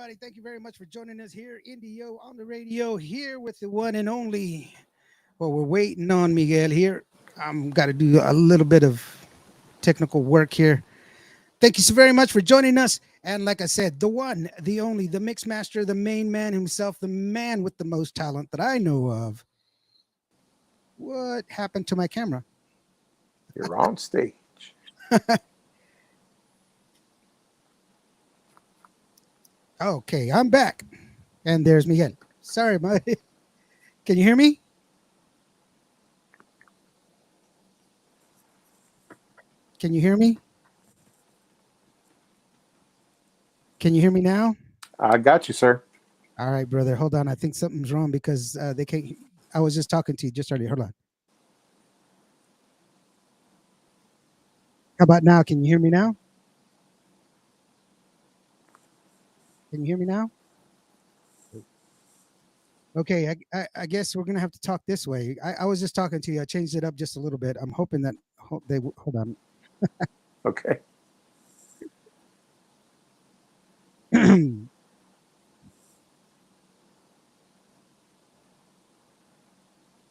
everybody. Thank you very much for joining us here, Indio on the radio, here with the one and only. Well, we're waiting on Miguel here. I'm got to do a little bit of technical work here. Thank you so very much for joining us. And like I said, the one, the only, the mix master, the main man himself, the man with the most talent that I know of. What happened to my camera? You're on stage. Okay, I'm back. And there's Miguel. Sorry, my. Can you hear me? Can you hear me? Can you hear me now? I got you, sir. All right, brother. Hold on. I think something's wrong because they can't. I was just talking to you just earlier. Hold on. How about now? Can you hear me now? Can you hear me now? Okay, I guess we're gonna have to talk this way. I was just talking to you. I changed it up just a little bit. I'm hoping that they hold on. Okay.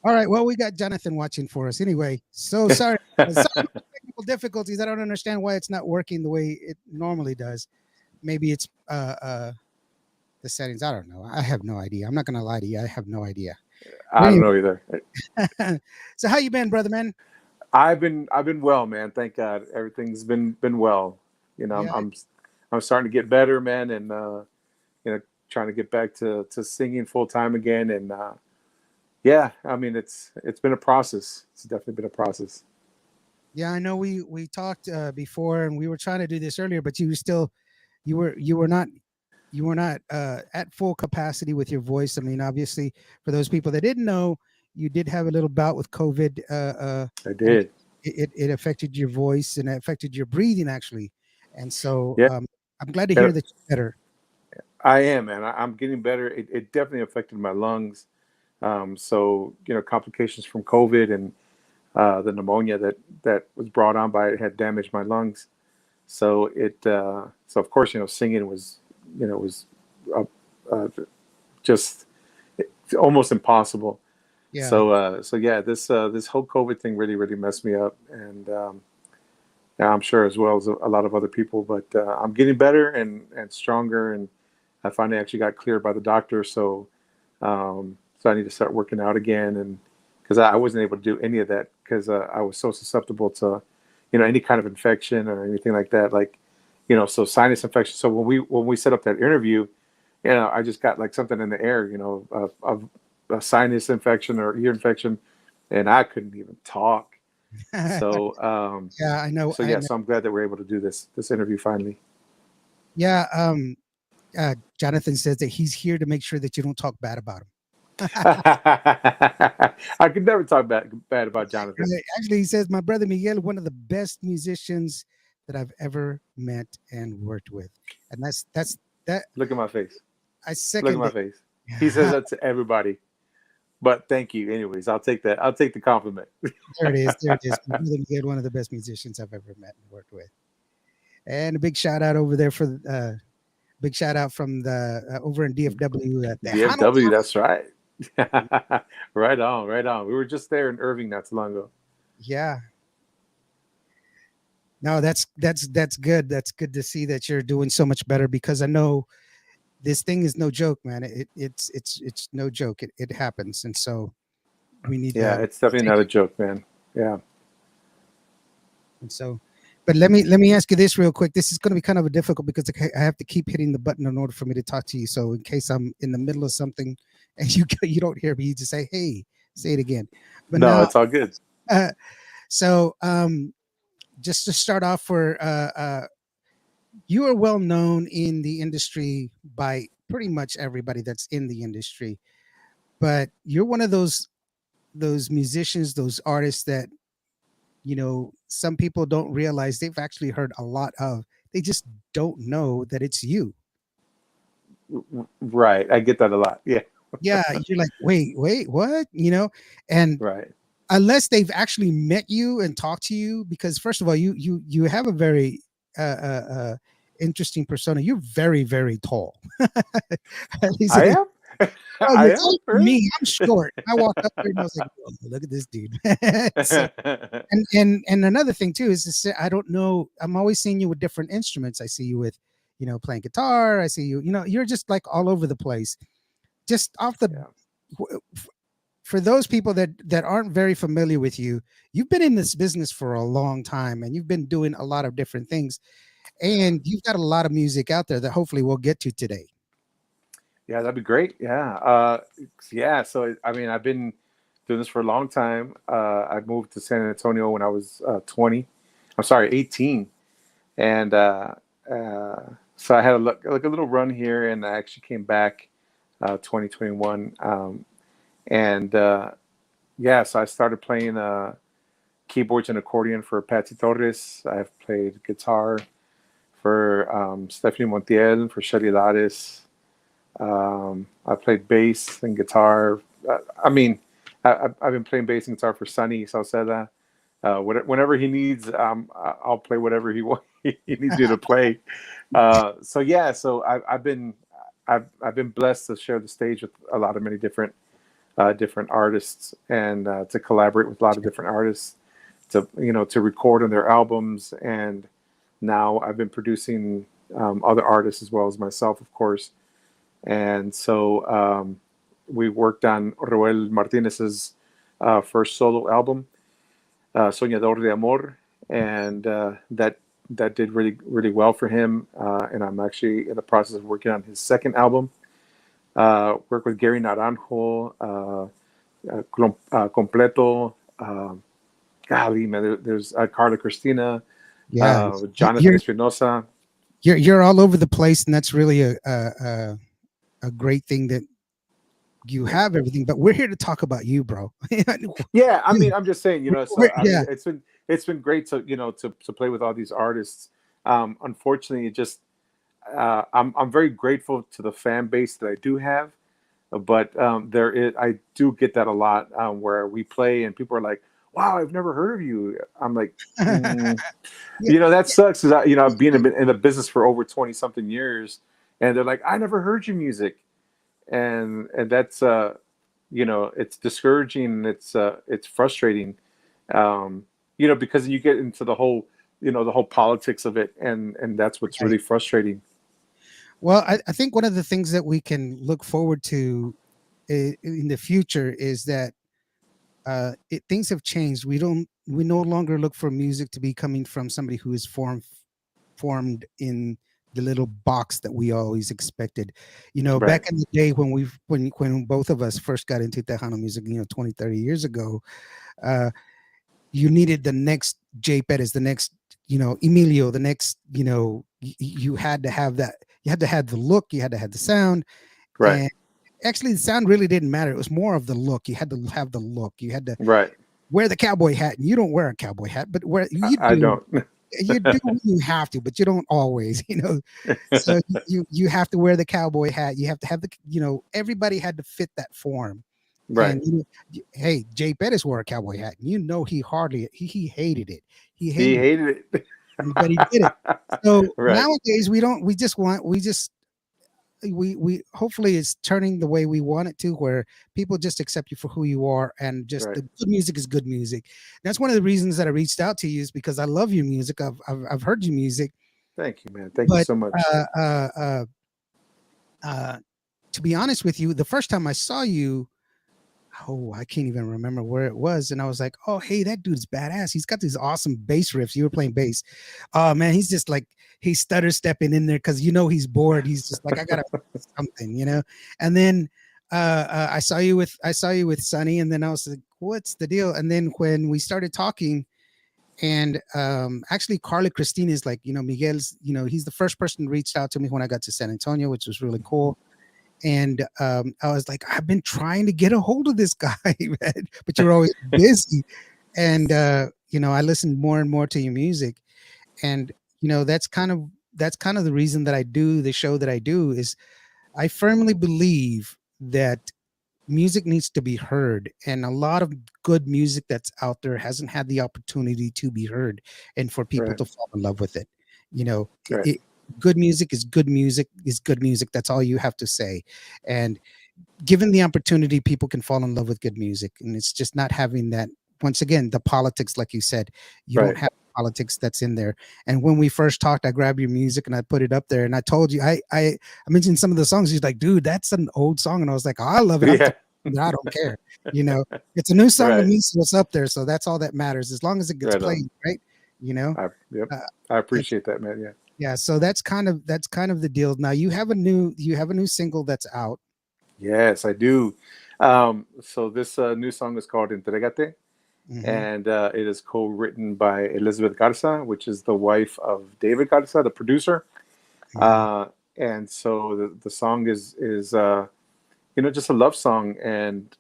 All right. Well, we got Jonathan watching for us anyway. So sorry. Some technical difficulties. I don't understand why it's not working the way it normally does. Maybe it's the settings. I don't know. I have no idea. I'm not gonna lie to you. I have no idea. I don't know either. So how you been, brother man? I've been well, man. Thank God. Everything's been well. You know, Yeah. I'm starting to get better, man, and trying to get back to singing full time again. And yeah, I mean, it's been a process. It's definitely been a process. Yeah, I know we talked before, and we were trying to do this earlier, but you were still you were not at full capacity with your voice. I mean, obviously, for those people that didn't know, you did have a little bout with COVID. I And did. it affected your voice and it affected your breathing actually. And so Yeah, I'm glad to yeah, hear that you're better. I am, man. I'm getting better. It definitely affected my lungs. So complications from COVID and the pneumonia that was brought on by it had damaged my lungs. So of course singing was uh, uh, just almost impossible. Yeah. So yeah, this whole COVID thing really messed me up, and yeah, I'm sure as well as a lot of other people. But I'm getting better and stronger, and I finally actually got cleared by the doctor. So I need to start working out again, and because I wasn't able to do any of that because I was so susceptible to any kind of infection or anything like that, like so sinus infection. So when we set up that interview, I just got like something in the air, of a sinus infection or ear infection, and I couldn't even talk. So Yeah, I know. so I yeah, know. so I'm glad that we're able to do this interview finally. Yeah. Jonathan says that he's here to make sure that you don't talk bad about him. I could never talk bad about Jonathan. Actually, he says my brother Miguel, one of the best musicians that I've ever met and worked with, and that's that. Look at my face. I Look at second my it. face. He says that to everybody. But thank you. Anyways, I'll take that. I'll take the compliment. There it is. There it is. My brother Miguel, one of the best musicians I've ever met and worked with. And a big shout out over there for big shout out from the over in DFW at the Tejano. DFW, that's right. Right on, right on. We were just there in Irving not too long ago. Yeah. No, that's good. That's good to see that you're doing so much better because I know this thing is no joke, man. It's no joke. It happens, and so we need Yeah, to it's definitely take not a it. joke, man. Yeah. And so, but let me ask you this real quick. This is going to be kind of a difficult because I have to keep hitting the button in order for me to talk to you. So in case I'm in the middle of something and you don't hear me, you just say, "Hey, say it again." But No, now, it's all good. uh, so just to start off, for you are well known in the industry by pretty much everybody that's in the industry, but you're one of those musicians, those artists that some people don't realize they've actually heard a lot of. They just don't know that it's you. Right. I get that a lot. Yeah. Yeah, you're like, wait, what? And Right. unless they've actually met you and talked to you, because first of all, you have a very uh, uh, uh, interesting persona. You're very, very tall. At least I it is. am. Oh, I you're am taller than really. me. I'm short. I walked up there and I was like, "Whoa, look at this dude." So, and another thing too is this, I don't know. I'm always seeing you with different instruments. I see you with, playing guitar. I see you. You're just like all over the place. Just off the Yeah. For those people that aren't very familiar with you, you've been in this business for a long time, and you've been doing a lot of different things, Yeah. and you've got a lot of music out there that hopefully we'll get to today. Yeah, that'd be great. Yeah. Yeah. So, I mean, I've been doing this for a long time. I moved to San Antonio when I was 20. I'm sorry, 18. And so I had like a little run here, and I actually came back 2021. And yeah, so I started playing keyboards and accordion for Patsy Torres. I've played guitar for Stephanie Montiel, for Shelly Lares. I played bass and guitar. I mean, I've been playing bass and guitar for Sonny Sauceda. Whenever he needs, I'll play whatever he needs me to play. So yeah, so I've been blessed to share the stage with a lot of many different artists, and to collaborate with a lot of different artists, to to record on their albums. And now I've been producing other artists as well as myself, of course. And so we worked on Roel Martinez's first solo album, Soñador de Amor, and that did really really well for him. And I'm actually in the process of working on his second album. Work with Gary Naranjo, Completo. Golly, man, there's Carla Cristina, Yeah, Jonathan you're Espinosa. you're all over the place, and that's really a great thing that you have everything. But we're here to talk about you, bro. Yeah, I mean, I'm just saying, so I Yeah. mean, it's been great to to play with all these artists. Unfortunately, it just I'm very grateful to the fan base that I do have, but I do get that a lot, where we play and people are like, "Wow, I've never heard of you." I'm like, mm. Yeah, That sucks. Cause I've been in the business for over 20 something years, and they're like, "I never heard your music," and that's it's discouraging, and it's frustrating, because you get into the whole politics of it, and that's what's right. really frustrating. Well, I think one of the things that we can look forward to in the future is that things have changed. We no longer look for music to be coming from somebody who is formed in the little box that we always expected. Right, Back in the day when both of us first got into Tejano music, 20, 30 years ago, uh, you needed the next Jay Perez, the next, Emilio, the next, you had to have that. You had to have the look, you had to have the sound. right, And actually, the sound really didn't matter. It was more of the look. You had to have the look. You had to right. wear the cowboy hat. And you don't wear a cowboy hat, but where you I do, don't. you do when you have to, but you don't always, So you have to wear the cowboy hat. You have to have everybody had to fit that form. Right. And hey, Jay Pettis wore a cowboy hat. And he hated it. He He hated hated it. it, but he did it. So Right, nowadays we hopefully it's turning the way we want it to, where people just accept you for who you are, and just right. the good music is good music. That's one of the reasons that I reached out to you, is because I love your music. I've heard your music, Thank you, man. Thank you but so much. uh, uh, uh, uh, to be honest with you, the first time I saw you, oh, I can't even remember where it was, and I was like, oh, hey, that dude's badass. He's got these awesome bass riffs. You were playing bass. Oh man, he's just like he's stutter stepping in there because he's bored. He's just like, I gotta something. And then I saw you with Sonny, and then I was like, what's the deal? And then when we started talking, and actually Carla Christina is like, Miguel's, he's the first person who reached out to me when I got to San Antonio, which was really cool. And I was like, I've been trying to get a hold of this guy, man, but you're always busy. And I listened more and more to your music, and that's kind of the reason that I do the show that I do. Is I firmly believe that music needs to be heard, and a lot of good music that's out there hasn't had the opportunity to be heard, and for people Right, to fall in love with it. You know, right. good music is good music is good music. That's all you have to say. And given the opportunity, people can fall in love with good music, and it's just not having that. Once again, the politics, like you said, you don't Right. have politics that's in there. And when we first talked, I grabbed your music and I put it up there, and I told you, I mentioned some of the songs. He's like, dude, that's an old song, and I was like, oh, I love it. Yeah. I don't care. You know, it's a new song to Right. me, so it's up there. So that's all that matters, as long as it gets Right on. played, right? You know, Yep. uh, I it's appreciate that, man. Yeah. yeah. So that's kind of the deal. Now you have a new single that's out. Yes, I do. So this new song is called Entregate, Hmm. and it is co-written by Elizabeth Garza, which is the wife of David Garza, the producer. Hmm. Uh, and so the song is just a love song, and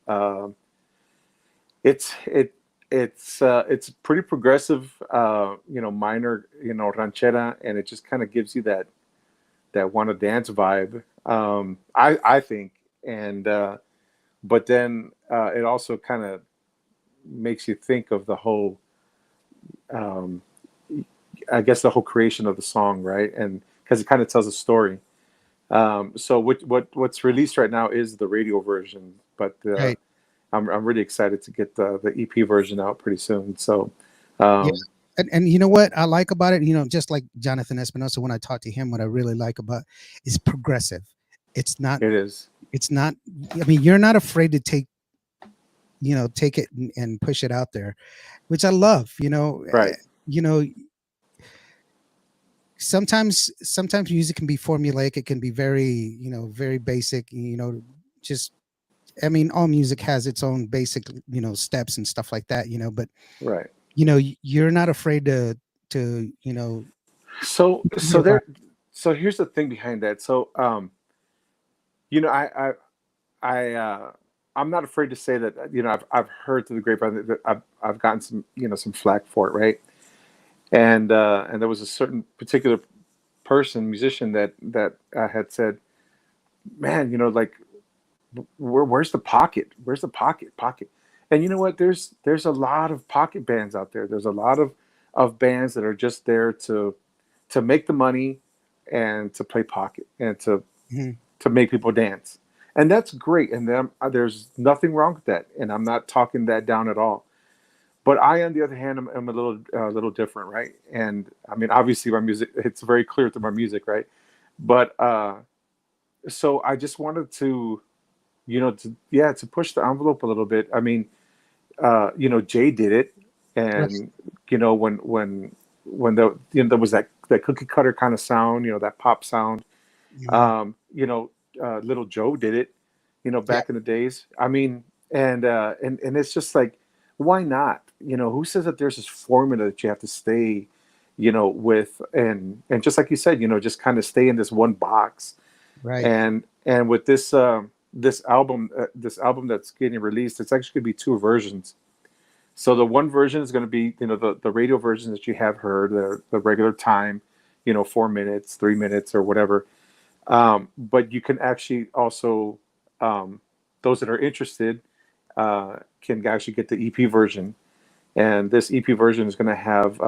it's it it's pretty progressive, minor, ranchera, and it just kind of gives you that want to dance vibe. I think, and but then it also kind of makes you think of the whole, um, I guess, the whole creation of the song, right? And because it kind of tells a story. So what's released right now is the radio version, but Right. I'm really excited to get the EP version out pretty soon. So Yeah. um, And you know what I like about it? Just like Jonathan Espinosa, when I talk to him, what I really like about is progressive. It's not, it is it's not, I mean, you're not afraid to take it and push it out there, which I love, right, you know, sometimes music can be formulaic. It can be very basic, just, I mean, all music has its own basic, steps and stuff like that, but right. you're not afraid to So be so about. there. So here's the thing behind that. So you know, I I'm not afraid to say that I've heard through the grapevine that I've gotten some flack for it, right? And there was a certain particular person, musician, that had said, "Man, like, where's the pocket? Where's the pocket?" And you know what? There's a lot of pocket bands out there. There's a lot of bands that are just there to make the money and to play pocket and Mhm. to make people dance. And that's great. And there's nothing wrong with that. And I'm not talking that down at all. But I, on the other hand, am a little different, right? And I mean, obviously, my music, it's very clear through my music, right? But so I just wanted to push the envelope a little bit. I mean, Jay did it, Right. and when there was that cookie cutter kind of sound, that pop sound. Mhm. Little Joe did it, Yeah. back in the days. I mean, and it's just like, why not? Who says that there's this formula that you have to stay, with, and just like you said, just kind of stay in this one box. Right. And with this album that's getting released, it's actually going to be two versions. So the one version is going to be, the radio version that you have heard, the regular time, 4 minutes, 3 minutes, or whatever. But you can actually also, those that are interested, can actually get the EP version. And this EP version is going to have,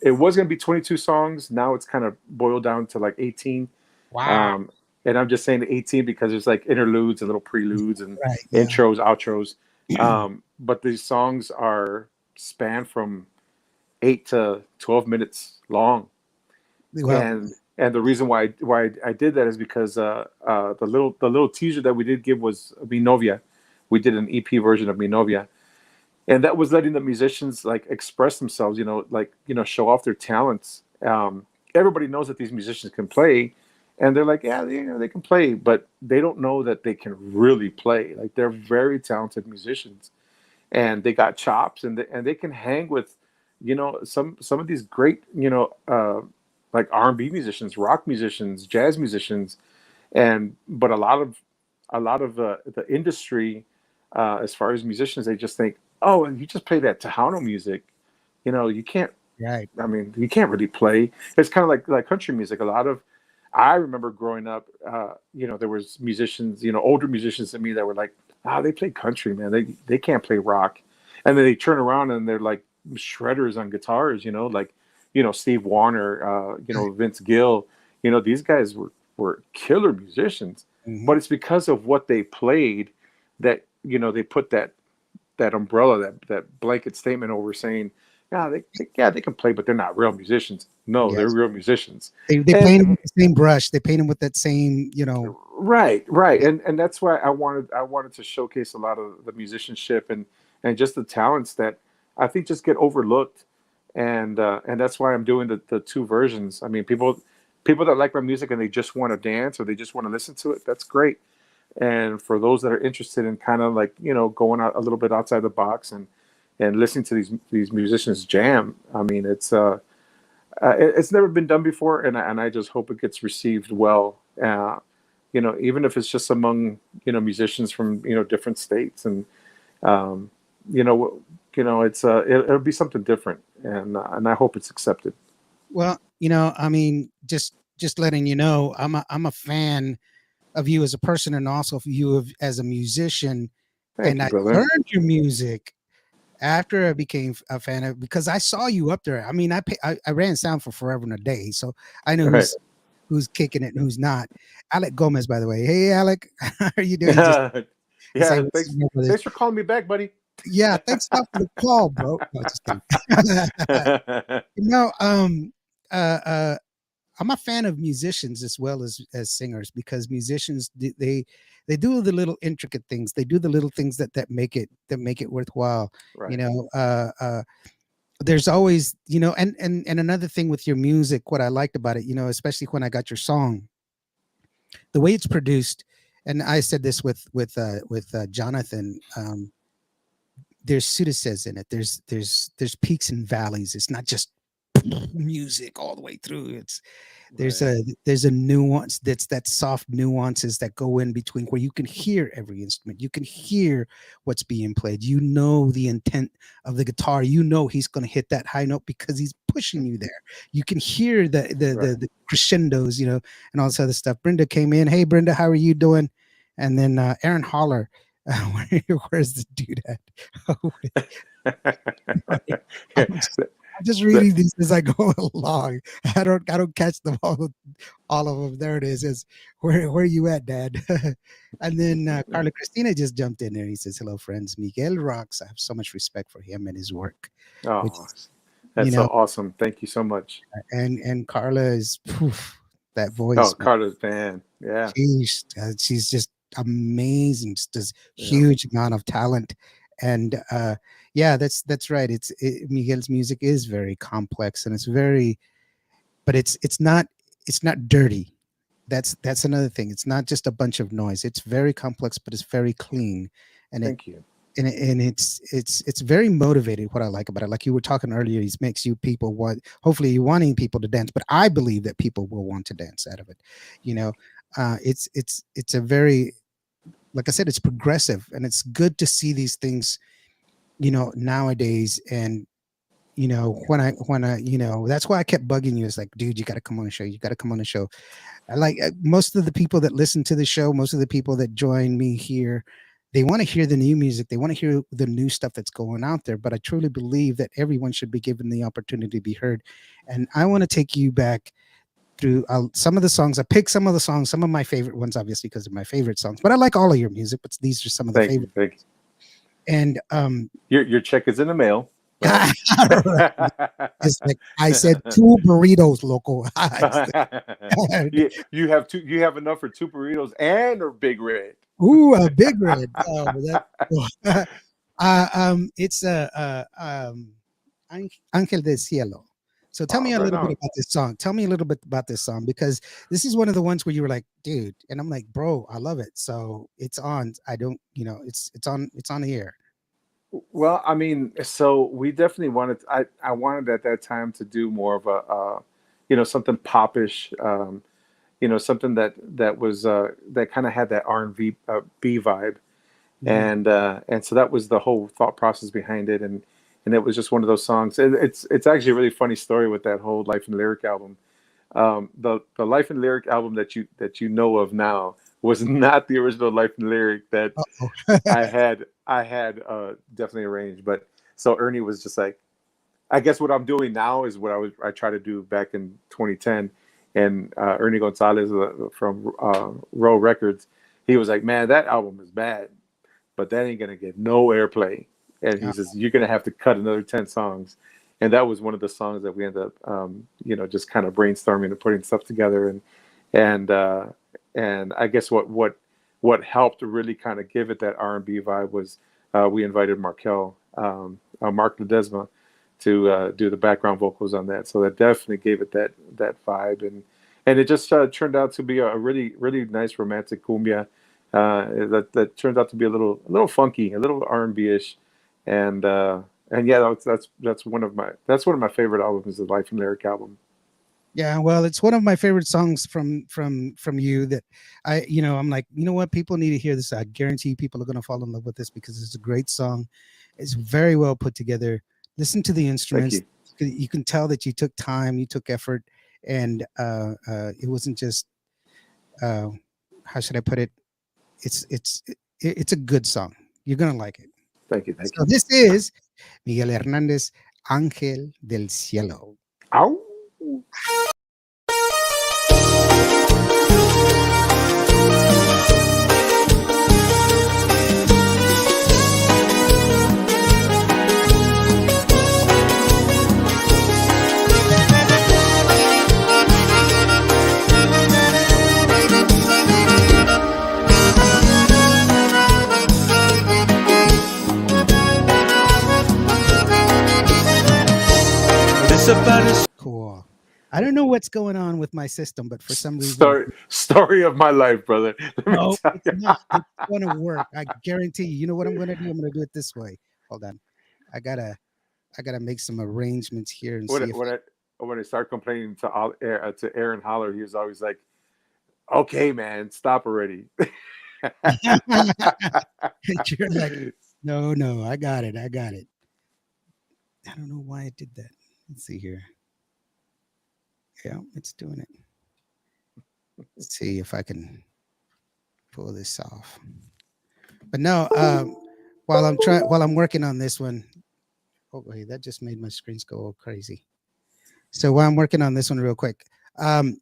it was going to be 22 songs. Now it's kind of boiled down to like 18. Wow. Um, and I'm just saying 18 because there's like interludes and little preludes and Right. Yeah. intros, outros. But these songs are span from 8 to 12 minutes long. Well. And the reason why I did that is because the little teaser that we did give was Mi Novia. We did an EP version of Mi Novia, and that was letting the musicians like express themselves. Like, show off their talents. Everybody knows that these musicians can play, and they're like, yeah, they can play, but they don't know that they can really play. Like, they're very talented musicians, and they got chops, and they can hang with, some of these great, like R&B musicians, rock musicians, jazz musicians, and but a lot of the industry, as far as musicians, they just think, oh, and you just play that Tejano music, you can't. Right. I mean, you can't really play. It's kind of like country music. I remember growing up, there was musicians, older musicians than me that were like, they play country, man. They can't play rock, and then they turn around and they're like shredders on guitars, like Steve Warner, Vince Gill. These guys were killer musicians, Hmm. but it's because of what they played that they put that umbrella, that blanket statement over saying, yeah, they can play, but they're not real musicians. No, they're Yes. real musicians. They paint him And with the same brush. They paint him with that same, right, and that's why I wanted to showcase a lot of the musicianship and just the talents that I think just get overlooked, and that's why I'm doing the two versions. I mean, people that like my music and they just want to dance or they just want to listen to it, that's great. And for those that are interested in kind of like going out a little bit outside the box and listening to these musicians jam, I mean, it's never been done before, and I just hope it gets received well. Even if it's just among musicians from different states, and um, you know it'll be something different, and I hope it's accepted. well, I mean, just letting you know, I'm a fan of you as a person and also of you as a musician. Thank And you, I brother. learned your music after I became a fan of because I saw you up there. I mean, I ran sound for forever and a day, so I know All right. who's kicking it and who's not. Alec Gomez, by the way. Hey, Alec, how are you doing? Just Yeah. to say Yeah. what's Thanks. up with this. Thanks for calling me back, buddy. Yeah, thanks a lot for the call, bro. No, just kidding. no, uh, uh, I'm a fan of musicians as well as singers because musicians they do the little intricate things. They do the little things that make it worthwhile. You Right. know, there's always and another thing with your music, what I liked about it, especially when I got your song, the way it's produced, and I said this with Jonathan. There's pseudosets in it. There's peaks and valleys. It's not just music all the way through. There's Right. a nuance, that's that soft nuances that go in between where you can hear every instrument, you can hear what's being played, the intent of the guitar, he's going to hit that high note because he's pushing you there. You can hear Right. the crescendos, and all this other stuff. Brenda came in. Hey, Brenda, how are you doing? And then Aaron Holler, where's the dude at? I'm just, I'm just The- reading these as I go along. I don't catch them all of them. There it is. Is where you at, Dad? And then Carla Cristina just jumped in there. He says, "Hello, friends. Miguel rocks. I have so much respect for him and his work, which oh, is, you that's so know." awesome. Thank you so much. And Carla is poof, that Oh, voice, man. Carter's fan. Yeah. She's just amazing. Just this Yeah. huge amount of talent, and yeah, that's right. Miguel's music is very complex, and it's very, but it's not dirty. That's another thing. It's not just a bunch of noise. It's very complex, but it's very clean, and it Thank you. and it's very motivated. What I like about it, like you were talking earlier, it makes you people want. Hopefully, you wanting people to dance, but I believe that people will want to dance out of it. You know, it's a very, like I said, it's progressive, and it's good to see these things. Nowadays, and when I that's why I kept bugging you. It's like, dude, you got to come on the show. You got to come on the show. I like most of the people that listen to the show, most of the people that join me here, they want to hear the new music. They want to hear the new stuff that's going out there. But I truly believe that everyone should be given the opportunity to be heard. And I want to take you back through some of the songs. I picked some of the songs, some of my favorite ones, obviously, because they're my favorite songs. But I like all of your music, but these are some of the Thank favorite. you. Thank you. And Your check is in the mail, but it's like I said, two burritos, loco. you have two. You have enough for two burritos and a big red. Ooh, a big red. Oh, it's Angel del Cielo. So tell Oh, me a right little bit on. about this song. Tell me a little bit about this song because this is one of the ones where you were like, dude, and I'm like, bro, I love it. So it's on. I don't, it's on the air. Well, I mean, so we definitely wanted. I wanted at that time to do more of something popish. Something that was that kind of had that R&B B vibe, Mhm. and so that was the whole thought process behind it, and it was just one of those songs. It's actually a really funny story with that whole Life and Lyric album. The Life and Lyric album that you know of now was not the original Life and Lyric that Uh-oh. I had definitely arranged. But so Ernie was just like, I guess what I'm doing now is what I tried to do back in 2010, and Ernie Gonzalez from Row Records, he was like, "Man, that album is bad, but that ain't gonna get no airplay." And he Uh, says, "You're gonna have to cut another 10 songs." And that was one of the songs that we ended up, just kind of brainstorming and putting stuff together. And uh, and I guess what helped to really kind of give it that R&B vibe was we invited Mark Ledesma to do the background vocals on that. So that definitely gave it that vibe, and it just turned out to be a really really nice romantic cumbia that turned out to be a little funky, a little R&B ish, and yeah, that's one of my favorite albums, the Life and Lyric album. yeah, well, it's one of my favorite songs from you that I'm like, you know what, people need to hear this. I guarantee people are going to fall in love with this because it's a great song. It's very well put together. Listen to the Thank instruments. you, You can tell that you took time, you took effort, and it wasn't just uh, how should I put it? It's a good song. You're gonna like it. thank you, thank So you. this is Miguel Hernandez, Ángel del Cielo. Ow. Cool. I don't know what's going on with my system, but for some reason, Story of my life, brother. Let me no, tell it's you. not. It's gonna work. I guarantee you. You know what I'm gonna do? I'm gonna do it this way. Hold on. I gotta I gotta make some arrangements here and when see I, if when I when I start complaining to Aaron Holler, he was always like, "Okay, man, stop already." you're like, no, no, I got it. I got it. I don't know why it did that. Let's see here. Yeah, it's doing it. Let's see if I can pull this off. But no, while I'm working on this one, oh wait, that just made my screens go all crazy. So while I'm working on this one real quick, um,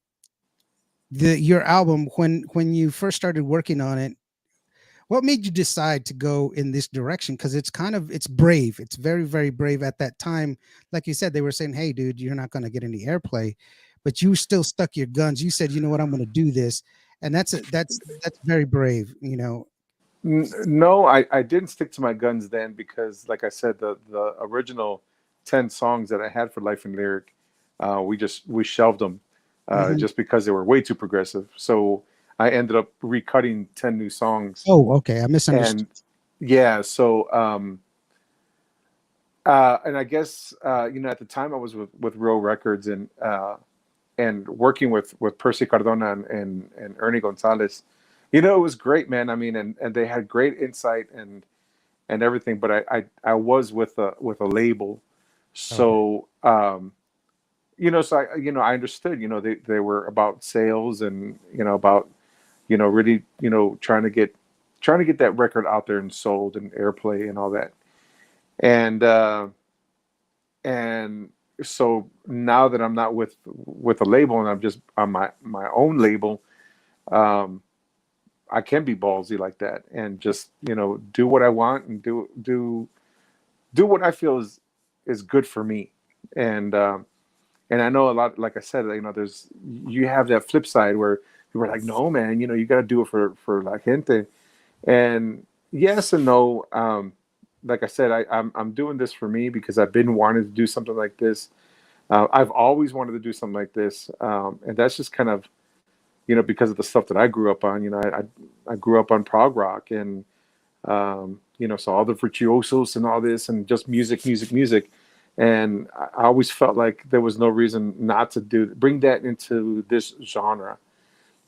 the your album when you first started working on it, what made you decide to go in this direction? Because it's brave. It's very very brave at that time. Like you said, they were saying, "Hey, dude, you're not going to get any airplay," but you still stuck your guns. You said, "You know what? I'm going to do this," and that's very brave. No, I didn't stick to my guns then because, like I said, the original 10 songs that I had for Life and Lyric, we shelved them Mhm. just because they were way too progressive. So I ended up recutting 10 new songs, Oh, okay. I misunderstood. and yeah, so and I guess at the time I was with Real Records and working with Percy Cardona and Ernie Gonzalez. It was great, man. I mean, and they had great insight and everything. But I was with a label, Okay. so so I understood. They were about sales and about really trying to get that record out there and sold and airplay and all that. And so now that I'm not with a label and I'm just on my own label, um, I can be ballsy like that and just do what I want and do what I feel is good for me. And um, and I know a lot, like I said, there's you have that flip side where people are like, no, man, you got to do it for la gente. And yes and no. Like I said, I'm doing this for me because I've been wanting to do something like this. I've always wanted to do something like this, and that's just kind of because of the stuff that I grew up on. I grew up on prog rock and so all the virtuosos and all this and just music, music, music. And I always felt like there was no reason not to bring that into this genre.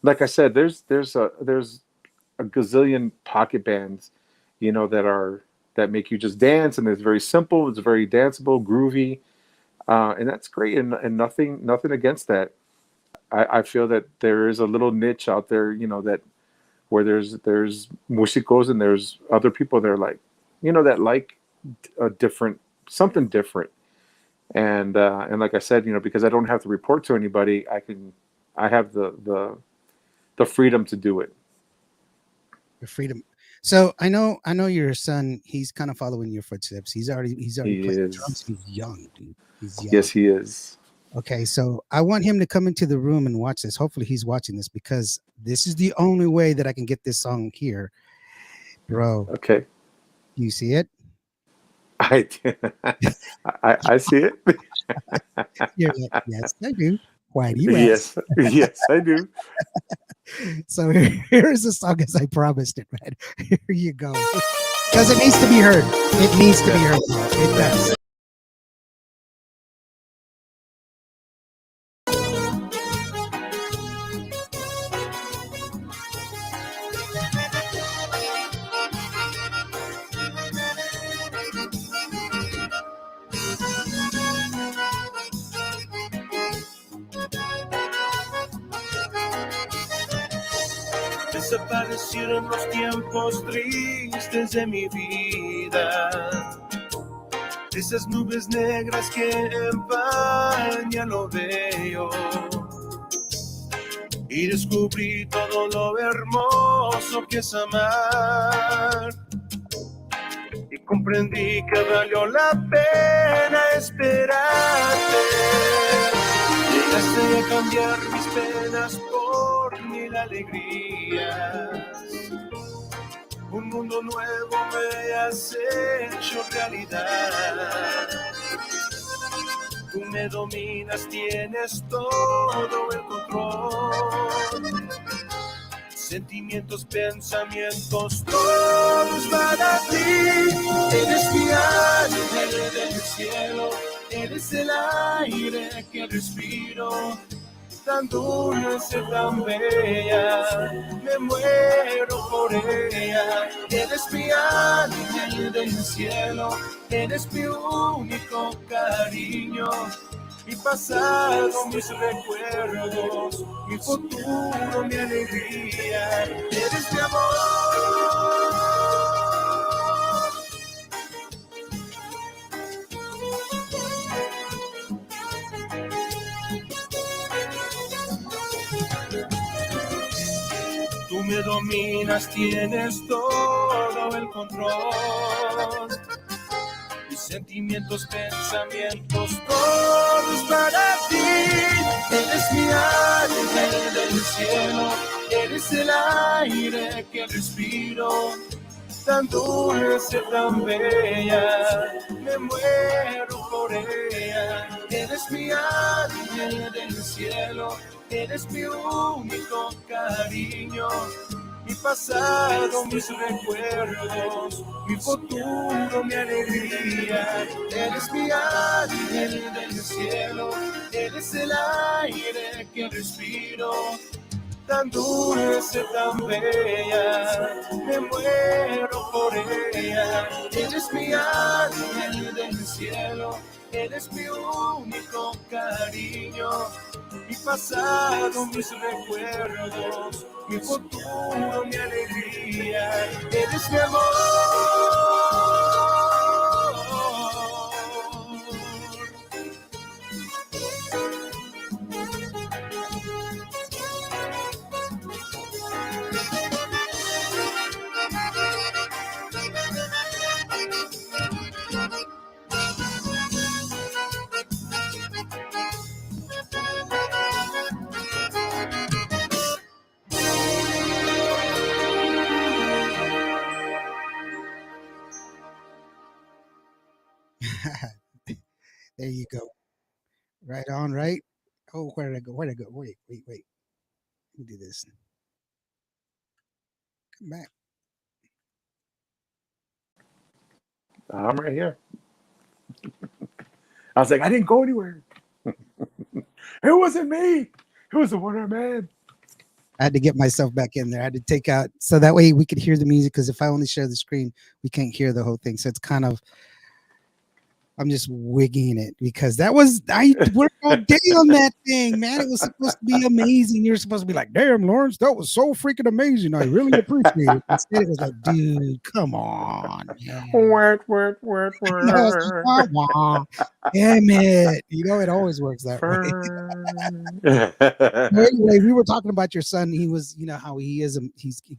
Like I said, there's a gazillion pocket bands, that make you just dance, and it's very simple, it's very danceable, groovy, and that's great, and nothing against that. I feel that there is a little niche out there, that where there's musicos and there's other people that are like, that like a different something different, And like I said, because I don't have to report to anybody, I have the freedom to do it. The freedom. So I know your son. He's kind of following your footsteps. He's already He playing drums. is. He's young, dude. He's young. Yes, he is. Okay, so I want him to come into the room and watch this. Hopefully, he's watching this because this is the only way that I can get this song here, bro. Okay. You see it? I I see it. You're like, yes, I do. Why do you ask? Yes, yes, I do. So here's the song as I promised it, man. Here you go. Because it needs to be heard. It needs to be Yeah. heard. Bro. It does. Desaparecieron los tiempos tristes de mi vida, esas nubes negras que empañan lo veo, y descubrí todo lo hermoso que es amar, y comprendí que valió la pena esperarte. Llegaste a cambiar mis penas por mil alegrías. Un mundo nuevo me has hecho realidad. Tú me dominas, tienes todo el control. Sentimientos, pensamientos, todos para ti. Eres mi ángel del cielo, eres el aire que respiro. Tan dulce, tan bella, me muero por ella. Eres mi ángel del cielo, eres mi único cariño. Mi pasado, mis recuerdos, mi futuro, mi alegría. Eres mi amor. Tú me dominas, tienes todo el control. Mis sentimientos, pensamientos, todos para ti. Eres mi ángel del cielo, eres el aire que respiro. Tan dulce, tan bella, me muero por ella. Eres mi ángel del cielo, eres mi único cariño. Mi pasado, mis recuerdos, mi futuro, mi alegría. Eres mi ángel del cielo, eres el aire que respiro. Tan dulce, tan bella, me muero por ella. Eres mi ángel del cielo, eres mi único cariño. Mi pasado, mis recuerdos, mi futuro, mi alegría. Eres mi amor. There you go. Right on, right? Oh, where did I go? Where did I go? Wait. Let me do this. Come back. I'm right here. I was like, I didn't go anywhere. It wasn't me. It was the Wonder Man. I had to get myself back in there. I had to take out so that way we could hear the music because if I only share the screen, we can't hear the whole thing. So it's kind of I'm just wigging it because I worked all day on that thing, man. It was supposed to be amazing. You're supposed to be like, damn, Lawrence, that was so freaking amazing. I really appreciate it. Instead, it was like, dude, come on, man. Word, word, word, I was like, word. wah, wah. Damn it. It always works that way. Fern. So anyway, we were talking about your son. He was, how he's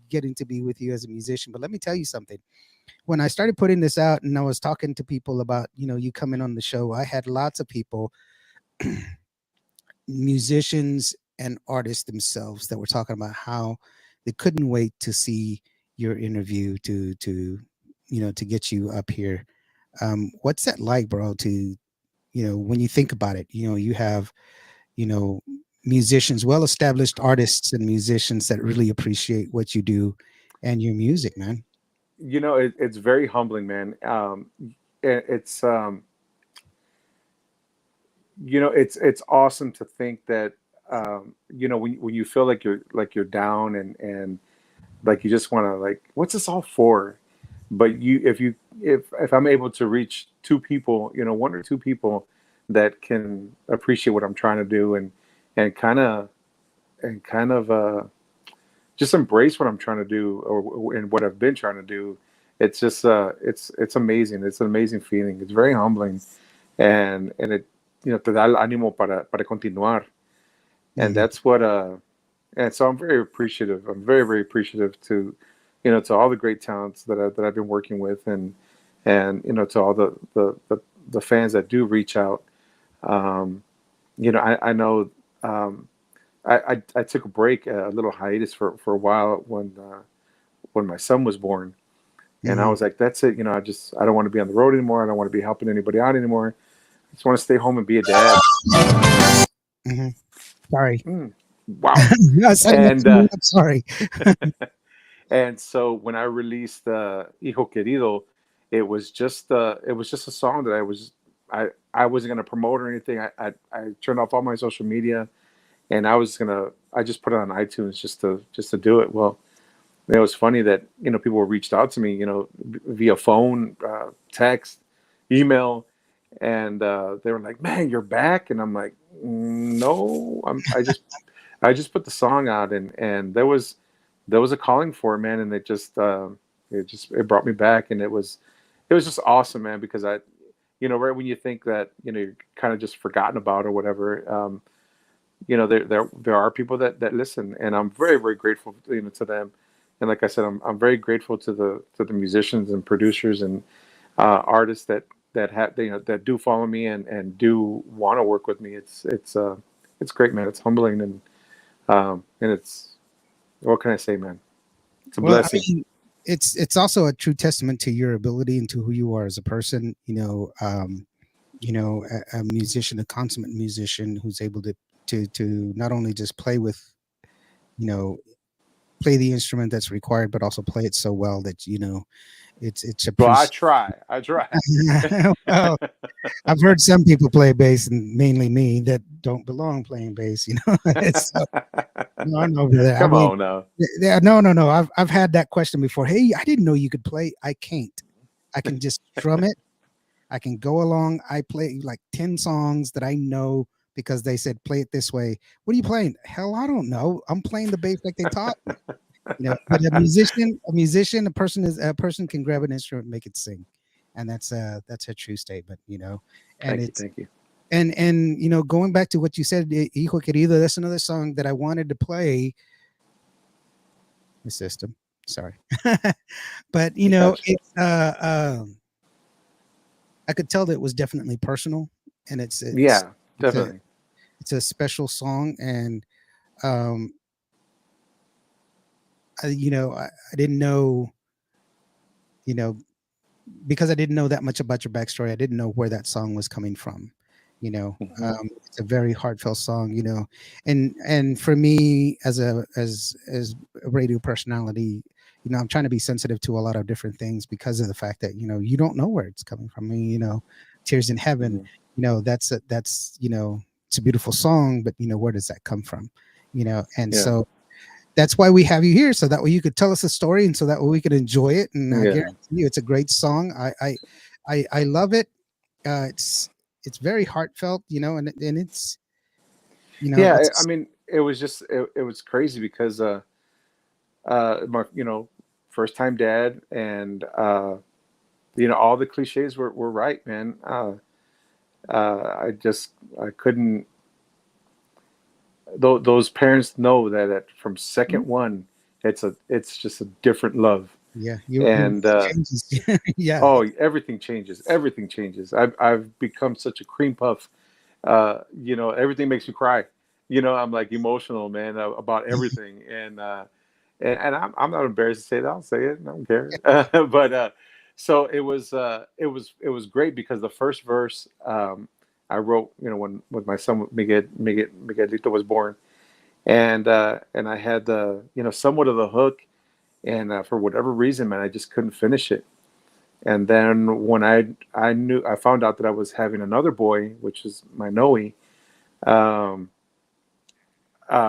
getting to be with you as a musician. But let me tell you something. When I started putting this out and I was talking to people about, you coming on the show, I had lots of people, musicians and artists themselves, that were talking about how they couldn't wait to see your interview to get you up here. What's that like, bro? When you think about it, you have, you know, musicians, well established artists and musicians that really appreciate what you do and your music, man. It's very humbling, man. It's it's awesome to think that when you feel like you're down and like you just want to, like, what's this all for? But if I'm able to reach two people, one or two people that can appreciate what I'm trying to do and kind of just embrace what I'm trying to do, and what I've been trying to do. It's just it's amazing. It's an amazing feeling. It's very humbling, and it te da el ánimo para continuar. And Mhm. that's what and so I'm very appreciative. I'm very, very appreciative to all the great talents that I've been working with, and to all the fans that do reach out. Um, I know. I took a break, a little hiatus for a while when my son was born, and I Mhm. was like, that's it. I don't want to be on the road anymore. I don't want to be helping anybody out anymore. I just want to stay home and be a dad. Mhm. Sorry. Mm, wow. I said it And to you. I'm sorry. and so when I released Hijo Querido, it was just a song that I wasn't gonna promote or anything. I turned off all my social media, and I just put it on iTunes just to do it. Well, it was funny that people reached out to me, via phone, text, email, and they were like, "Man, you're back," and I'm like, No, I just put the song out, and there was a calling for it, man, and it brought me back, and it was just awesome, man, because right when you think that you're kind of just forgotten about or whatever, there are people that listen, and I'm very, very grateful, to them. And like I said, I'm very grateful to the musicians and producers and artists that have that do follow me and do want to work with me. It's great, man. It's humbling, and it's, what can I say, man? It's a Well, I blessing. mean, it's also a true testament to your ability and to who you are as a person. A musician, a consummate musician who's able to not only just you know, play the instrument that's required, but also play it so well that it's Well, appreciated. I try. Well, I've heard some people play bass, and mainly me, that don't belong playing bass. So, no, I'm over that. I Come mean, on now. yeah, no, no, no. I've had that question before. Hey, I didn't know you could play. I can't. I can just strum it. I can go along. I play like 10 songs that I know because they said play it this way. What are you playing? Hell, I don't know. I'm playing the bass like they taught me. But a person can grab an instrument and make it sing, and that's a true statement. And Thank you, it's thank you. and going back to what you said, Hijo Querido, that's another song that I wanted to play. The system, sorry, but I got you. it's I could tell that it was definitely personal, and Yeah, it's a definitely. it's a special song, and um, I didn't know, you know, because I didn't know that much about your backstory. I didn't know where that song was coming from. Hmm. It's a very heartfelt song. And for me as a radio personality, I'm trying to be sensitive to a lot of different things because of the fact that you don't know where it's coming from. I mean, Tears in Heaven. Hmm. That's it's a beautiful song, but where does that come from? And Yeah, so that's why we have you here, so that way you could tell us a story, and so that way we could enjoy it. And I yeah. guarantee you, it's a great song. I love it. it's very heartfelt, and it's Yeah, I it's mean, it was just it was crazy because my first time dad, and all the cliches were right, man. I couldn't. Those parents know that from second one, it's just a different love, yeah, your and life changes. Yeah, oh, everything changes. Everything changes. I've become such a cream puff. Everything makes me cry. I'm like emotional, man, about everything, and I'm not embarrassed to say that. I'll say it. I don't care. But so it was great because the first verse I wrote, when my son Miguelito was born, and I had the somewhat of the hook, and for whatever reason, man, I just couldn't finish it. And then when I found out that I was having another boy, which is my Noe. Um,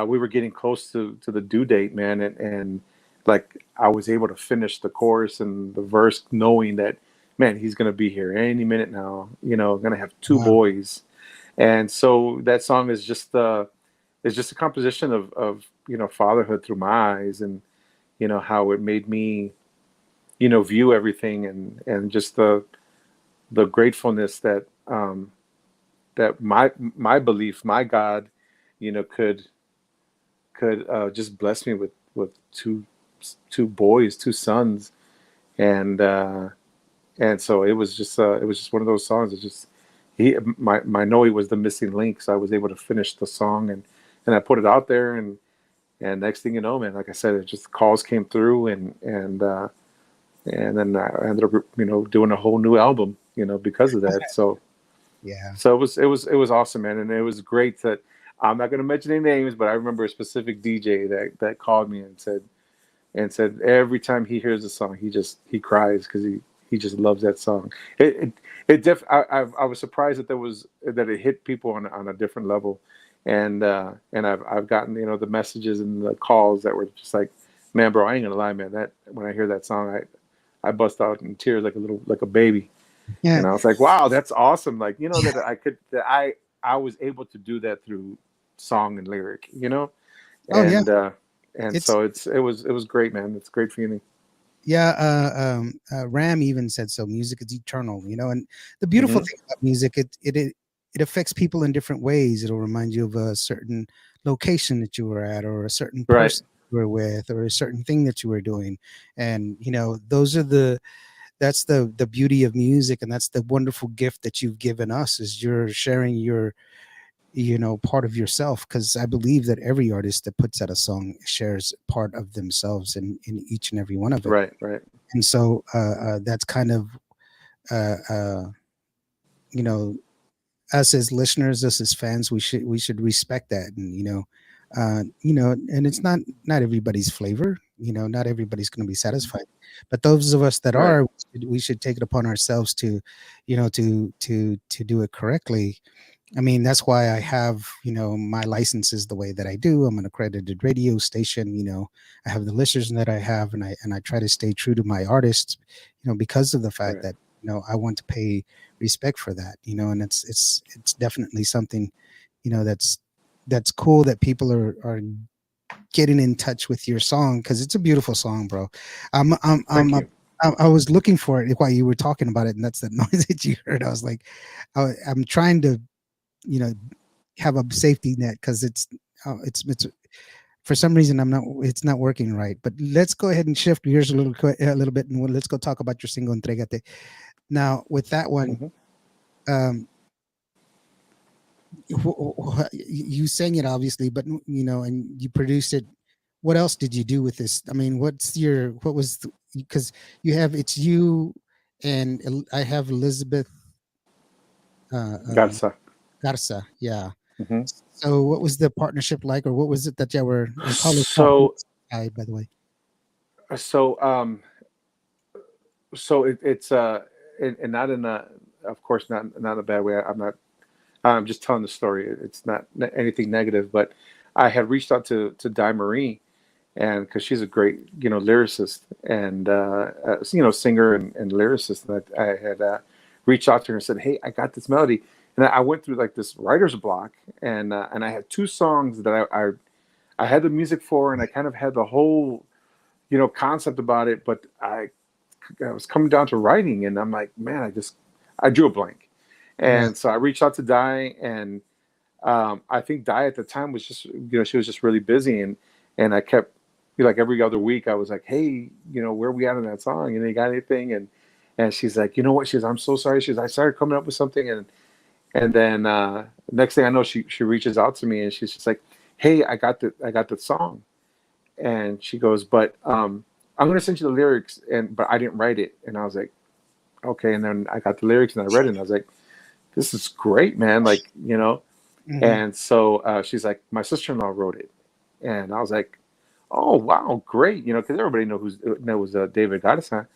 we were getting close to the due date, man, and like I was able to finish the chorus and the verse, knowing that, man, he's gonna be here any minute now. Gonna have two wow, boys, and so that song is just a composition of fatherhood through my eyes, and how it made me view everything, and just the gratefulness that my belief, my God, could just bless me with two boys, two sons, and so it was just one of those songs. It's just my Noe was the missing link, so I was able to finish the song, and I put it out there, and next thing you know, man, like I said, it just calls came through, and then I ended up doing a whole new album, because of that. yeah, So it was awesome, man, and it was great that I'm not going to mention any names, but I remember a specific DJ that called me and said every time he hears a song, he cries because he just loves that song. I was surprised that it hit people on a different level, and I've gotten the messages and the calls that were just like, man, bro, I ain't gonna lie, man, that when I hear that song, I bust out in tears like a baby. yeah. And I was like, wow, that's awesome. Like, that I was able to do that through song and lyric, Oh yeah, and it's so it was great, man. It's a great feeling. yeah. Ram even said so. Music is eternal, and the beautiful Hmm. thing about music, it affects people in different ways. It'll remind you of a certain location that you were at, or a certain Right, person you were with, or a certain thing that you were doing, and those are that's the beauty of music, and that's the wonderful gift that you've given us, is you're sharing your part of yourself, because I believe that every artist that puts out a song shares part of themselves in each and every one of it. right, right, And so that's kind of uh, uh, you know us as listeners, us as fans, we should respect that. And and it's not everybody's flavor. Not everybody's going to be satisfied, but those of us that right, are, we should take it upon ourselves to to do it correctly. I mean, that's why I have, my licenses the way that I do. I'm an accredited radio station. I have the listeners that I have, and I try to stay true to my artists, because of the fact right, that, I want to pay respect for that, and it's definitely something, that's cool that people are getting in touch with your song, because it's a beautiful song, bro. I'm I'm I'm thank I, you. I was looking for it while you were talking about it, and that's the noise that you heard. I was like, I'm trying to, you know have a safety net, because it's for some reason it's not working right. But let's go ahead and shift gears a little bit, and let's go talk about your single Entregate. Now, with that one, Hmm. um you sang it obviously, but and you produced it. What else did you do with this? I mean, what was, because you have, it's you, and I have Elizabeth uh, um, Garza. Garza. Yeah. Hmm. So what was the partnership like, or what was it that you were, and Carlos So died, by the way. so it's and not in a, of course, not in a bad way. I'm just telling the story. It's not anything negative, but I had reached out to Di Marie, and because she's a great lyricist, and singer and lyricist, that I had reached out to her and said, "Hey, I got this melody." And I went through like this writer's block, and I had 2 songs that I had the music for, and I kind of had the whole, concept about it, but I was coming down to writing, and I'm like, man, I drew a blank. And so I reached out to Di, and I think Di at the time was just, she was just really busy, and I kept, like every other week, I was like, hey, where are we at on that song? You got anything? And she's like, you know what? I'm so sorry. I started coming up with something, and then next thing I know, she reaches out to me, and she's just like, hey, I got the song, and she goes, but I'm gonna send you the lyrics, but I didn't write it. And I was like, okay. And then I got the lyrics and I read it, and I was like, this is great, man. Like, Mm-hmm. And so she's like, my sister-in-law wrote it, and I was like, oh wow, great, because everybody knows David Garza.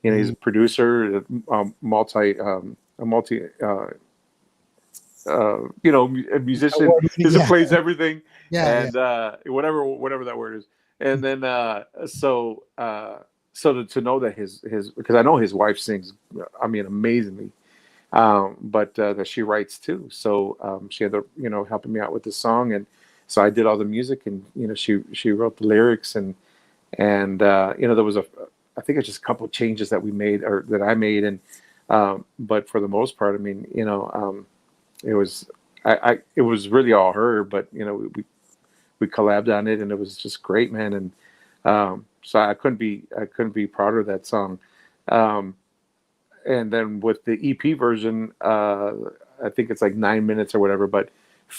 He's a producer, a musician. He plays everything, and whatever that word is. And then so to know that his because I know his wife sings, amazingly, but that she writes too. So she ended up helping me out with the song, and so I did all the music, and she wrote the lyrics, and there was I think it's just a couple of changes that we made, or that I made, and but for the most part, it was it was really all her, but we collabed on it, and it was just great, man. And so I couldn't be prouder of that song. And then with the EP version, I think it's like 9 minutes or whatever, but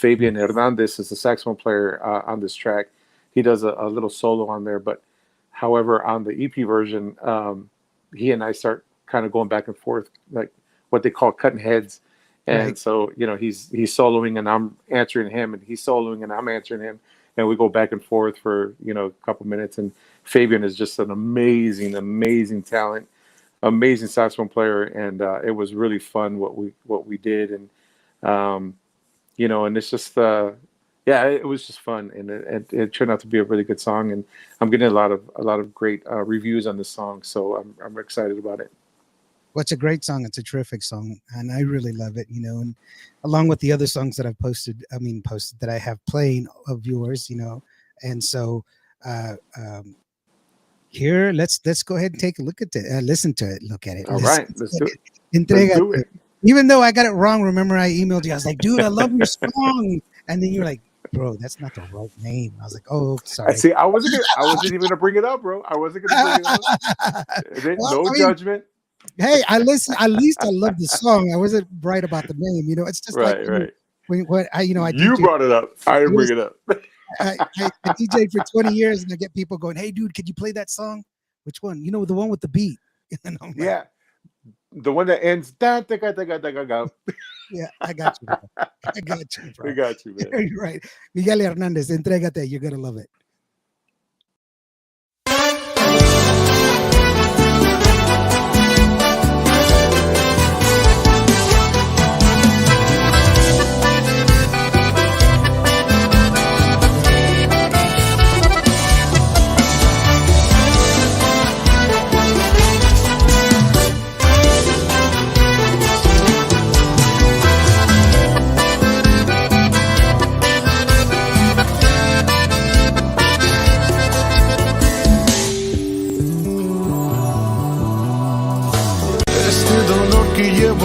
Miguel Hernandez is the saxophone player on this track. He does a little solo on there, but however, on the EP version, he and I start kind of going back and forth, like what they call cutting heads. And Right. so, he's soloing and I'm answering him, and he's soloing and I'm answering him. And we go back and forth for, a couple minutes. And Fabian is just an amazing, amazing talent, amazing saxophone player. And it was really fun what we did. And, and it's just, it was just fun. And it turned out to be a really good song. And I'm getting a lot of great reviews on this song. So I'm excited about it. Well, it's a great song. It's a terrific song, and I really love it. And along with the other songs that I've posted that I have playing of yours, and so here, let's go ahead and take a look at it, listen to it, look at it. All right, let's do it. Entrega. Let's do it. Even though I got it wrong, remember I emailed you. I was like, dude, I love your song, and then you're like, bro, that's not the right name. I was like, oh, sorry. See, I wasn't even gonna bring it up, bro. I wasn't gonna bring it up. No judgment. Hey, at least I love the song. I wasn't right about the name. It's just right. When I you DJ, brought it up. I didn't bring it up. I DJed for 20 years, and I get people going, "Hey, dude, could you play that song? Which one? The one with the beat." And I'm like, yeah, the one that ends. Da, da, da, da, da, da, da. Yeah, I got you. Bro. I got you, bro. We got you, man. You're right, Miguel Hernandez, entrégate. You're gonna love it.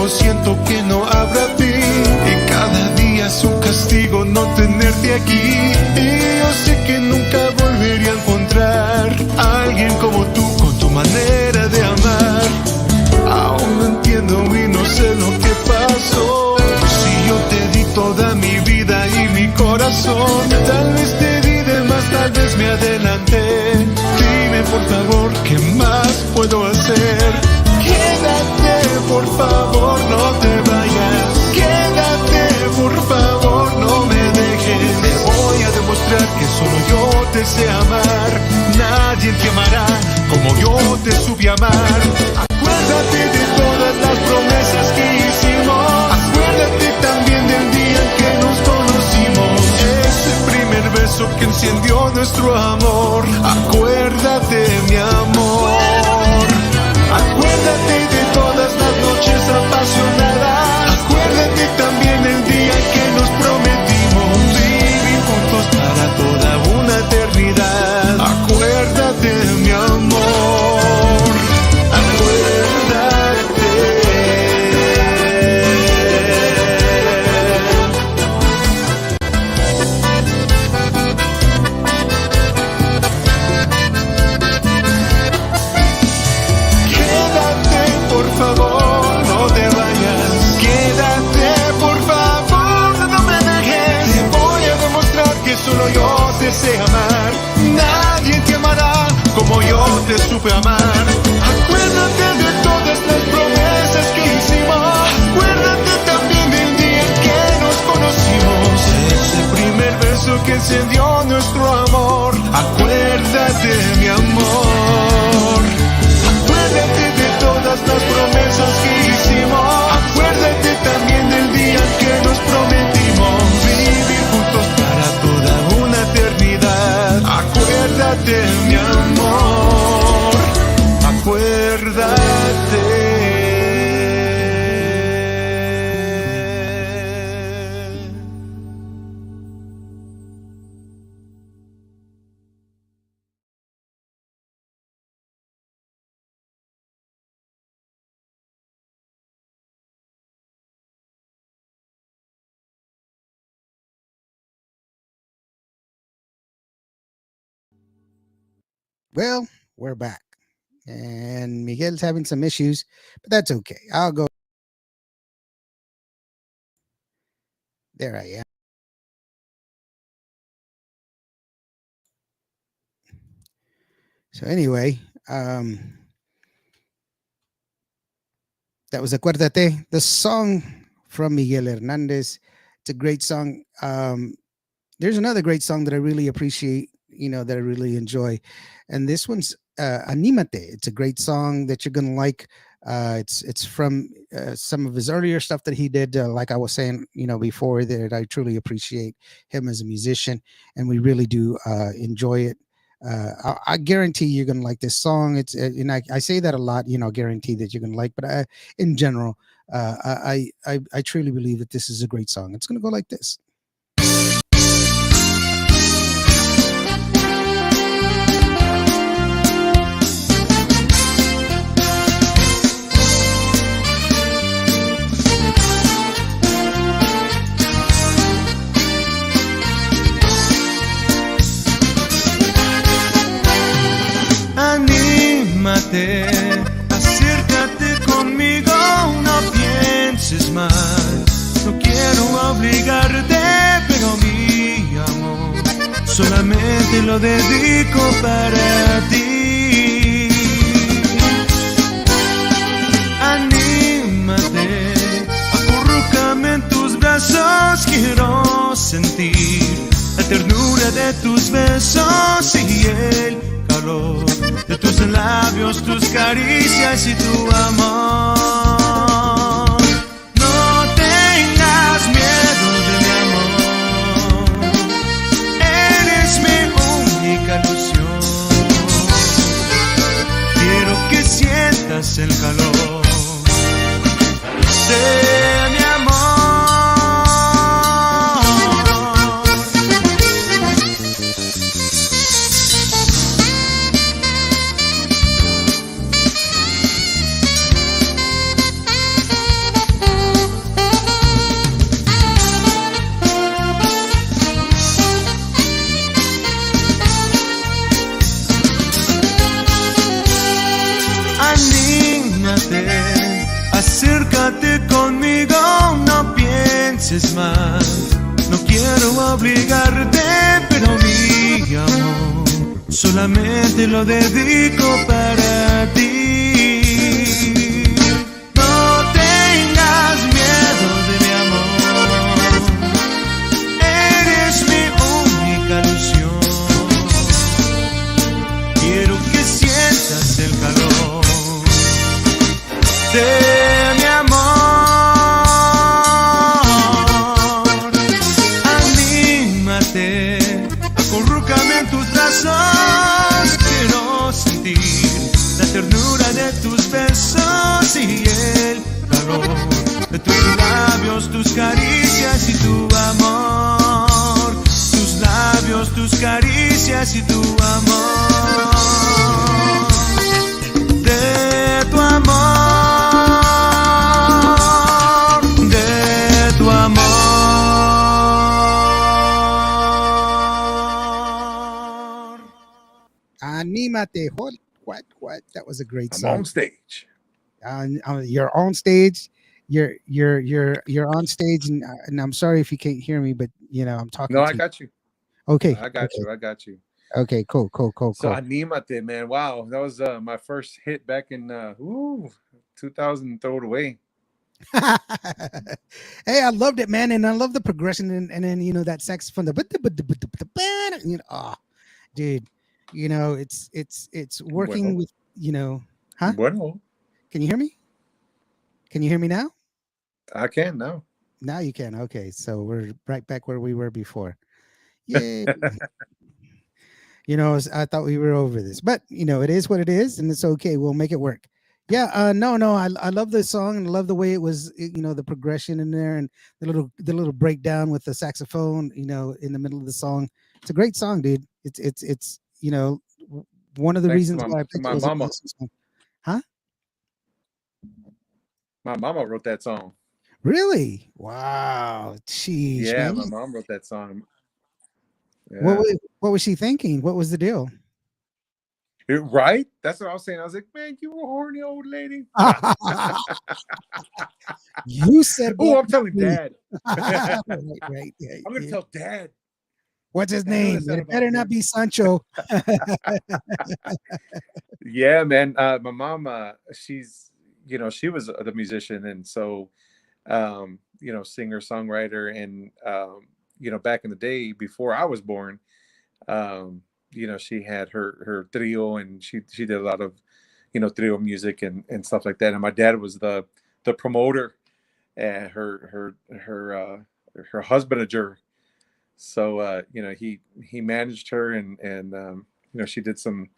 Siento que no habrá fin, y cada día es un castigo no tenerte aquí. Y yo sé que nunca volvería a encontrar a alguien como tú, con tu manera de amar. Aún no entiendo y no sé lo que pasó. Si yo te di toda mi vida y mi corazón, tal vez te di de más, tal vez me adelanté. Dime por favor, ¿qué más puedo hacer? Quédate, por favor, no te vayas. Quédate, por favor, no me dejes. Te voy a demostrar que solo yo te sé amar. Nadie te amará como yo te supe amar. Acuérdate de todas las promesas que hicimos. Acuérdate también del día en que nos conocimos. Ese primer beso que encendió nuestro amor. Acuérdate, mi amor. Acuérdate de todas las noches apasionadas. supe amar. Acuérdate de todas las promesas que hicimos. Acuérdate también del día en que nos conocimos. Ese primer beso que encendió nuestro amor. Acuérdate, mi amor. Acuérdate de todas las promesas que hicimos. Acuérdate también del día en que nos prometimos vivir juntos para toda una eternidad. Acuérdate, mi amor. Acuérdate. Well, we're back. And Miguel's having some issues, but that's okay. I'll go. There I am. So anyway, that was Acuérdate, the song from Miguel Hernandez. It's a great song. There's another great song that I really appreciate, that I really enjoy. And this one's Animate. It's a great song that you're going to like. It's from some of his earlier stuff that he did. Like I was saying, before, that I truly appreciate him as a musician, and we really do enjoy it. I guarantee you're going to like this song. And I say that a lot, guarantee that you're going to like, but in general, I truly believe that this is a great song. It's going to go like this. Anímate, acércate conmigo, no pienses más. No quiero obligarte, pero mi amor solamente lo dedico para ti. Anímate, acurrúcame en tus brazos, quiero sentir la ternura de tus besos y el calor de tus labios, tus caricias y tu amor. No tengas miedo de mi amor, eres mi única ilusión. Quiero que sientas el calor de mi amor. Acércate conmigo, no pienses más. No quiero obligarte, pero mi amor solamente lo dedico para ti. No tengas miedo de mi amor, eres mi única ilusión. Quiero que sientas el calor de mi amor. Anímate, acurrúcame en tus brazos, quiero sentir la ternura de tus besos y el calor de tus labios, tus caricias y tu amor. Tus labios, tus caricias y tu amor. De tu amor, de tu amor. Anímate. What? That was a great I'm song. on stage. You're on stage. You're on stage, and I'm sorry if you can't hear me, but I'm talking No, to I you. got you. Okay. I got Okay. you. I got you. Okay, cool, cool, cool, So cool. Animate, man. Wow, that was my first hit back in 2000. Throw it away. Hey, I loved it, man, and I love the progression, and then that saxophone, oh, dude, it's working Bueno, with huh? bueno. Can you hear me? Can you hear me now? I can now. Now you can. Okay, so we're right back where we were before. Yay! I thought we were over this, but it is what it is, and it's okay. We'll make it work. Yeah, no, I love this song and I love the way it was, the progression in there and the little breakdown with the saxophone, in the middle of the song. It's a great song, dude. It's one of the Thanks reasons why I to picked it my was mama. this song. Huh? My mama wrote that song. Really? Wow. Sheesh, Yeah, man. my mom wrote that song. What Yeah. was what was she thinking? What was the deal? Right? That's what I was saying. I was like, man, you a horny old lady. You said Oh, that, I'm not telling me. dad. Right, I'm right. Yeah, gonna yeah. tell dad. What's his I know name? that's not It about better not him. be Sancho. Yeah, man. My mom, she's, she was the musician, and so, singer songwriter, and back in the day before I was born, um, she had her trio, and she did a lot of, trio music and stuff like that. And my dad was the promoter, and her husbandager. So he managed her, and she did some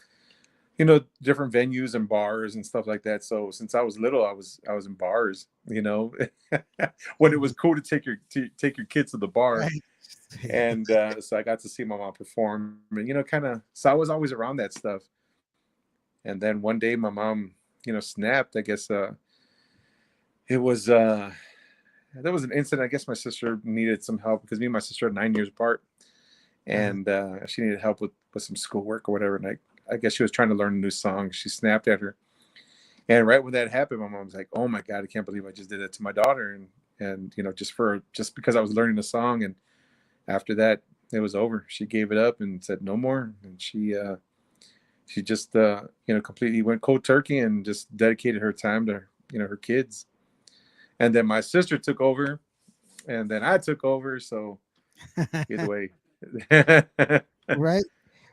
different venues and bars and stuff like that. So since I was little, I was in bars, when it was cool to take your kids to the bar. Right. And so I got to see my mom perform, and kind of, so I was always around that stuff. And then one day my mom snapped, I guess. It was There was an incident. I guess my sister needed some help because me and my sister are 9 years apart, Uh-huh. and she needed help with some schoolwork or whatever. And I guess she was trying to learn a new song. She snapped at her, and right when that happened, my mom was like, "Oh my god, I can't believe I just did that to my daughter." And just because I was learning the song. And after that, it was over. She gave it up and said no more. And she just completely went cold turkey and just dedicated her time to her kids. And then my sister took over, and then I took over. So either way. Right.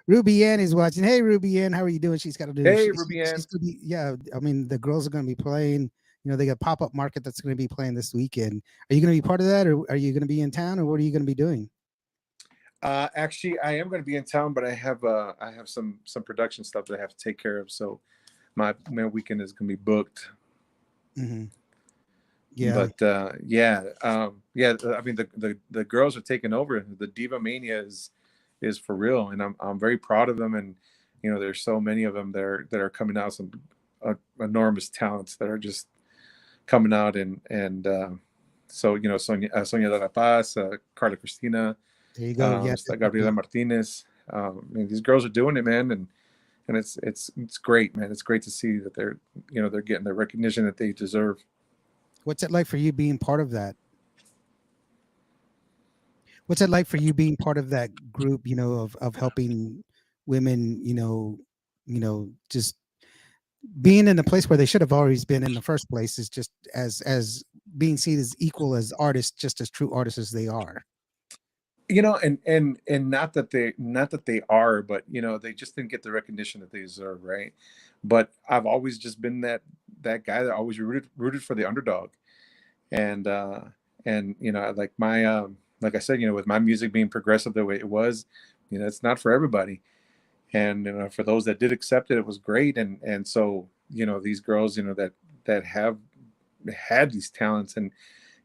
Ruby Ann is watching. Hey, Ruby Ann, how are you doing? She's got to do. Hey, Ruby She's Ann. gonna be. Yeah, I mean, the girls are going to be playing. They got pop up market that's going to be playing this weekend. Are you going to be part of that, or are you going to be in town, or what are you going to be doing? Actually, I am going to be in town, but I have some production stuff that I have to take care of. So my weekend is going to be booked. Hmm. Yeah. But yeah. I mean, the girls are taking over. The Diva Mania is for real, and I'm very proud of them. And there's so many of them that are coming out, some enormous talents that are just coming out. And so Sonia de la Paz, Carla Cristina, There you go. Yeah. Gabriela Martinez. I mean, these girls are doing it, man, and it's great, man. It's great to see that they're getting the recognition that they deserve. What's it like for you being part of that? What's it like for you being part of that group? Of helping women. Just being in a place where they should have always been in the first place is just as being seen as equal as artists, just as true artists as they are. And not that they are, but they just didn't get the recognition that they deserve, right? But I've always just been that guy that always rooted for the underdog. And like my like I said, with my music being progressive the way it was, it's not for everybody. And for those that did accept it, it was great. And so these girls, that have had these talents and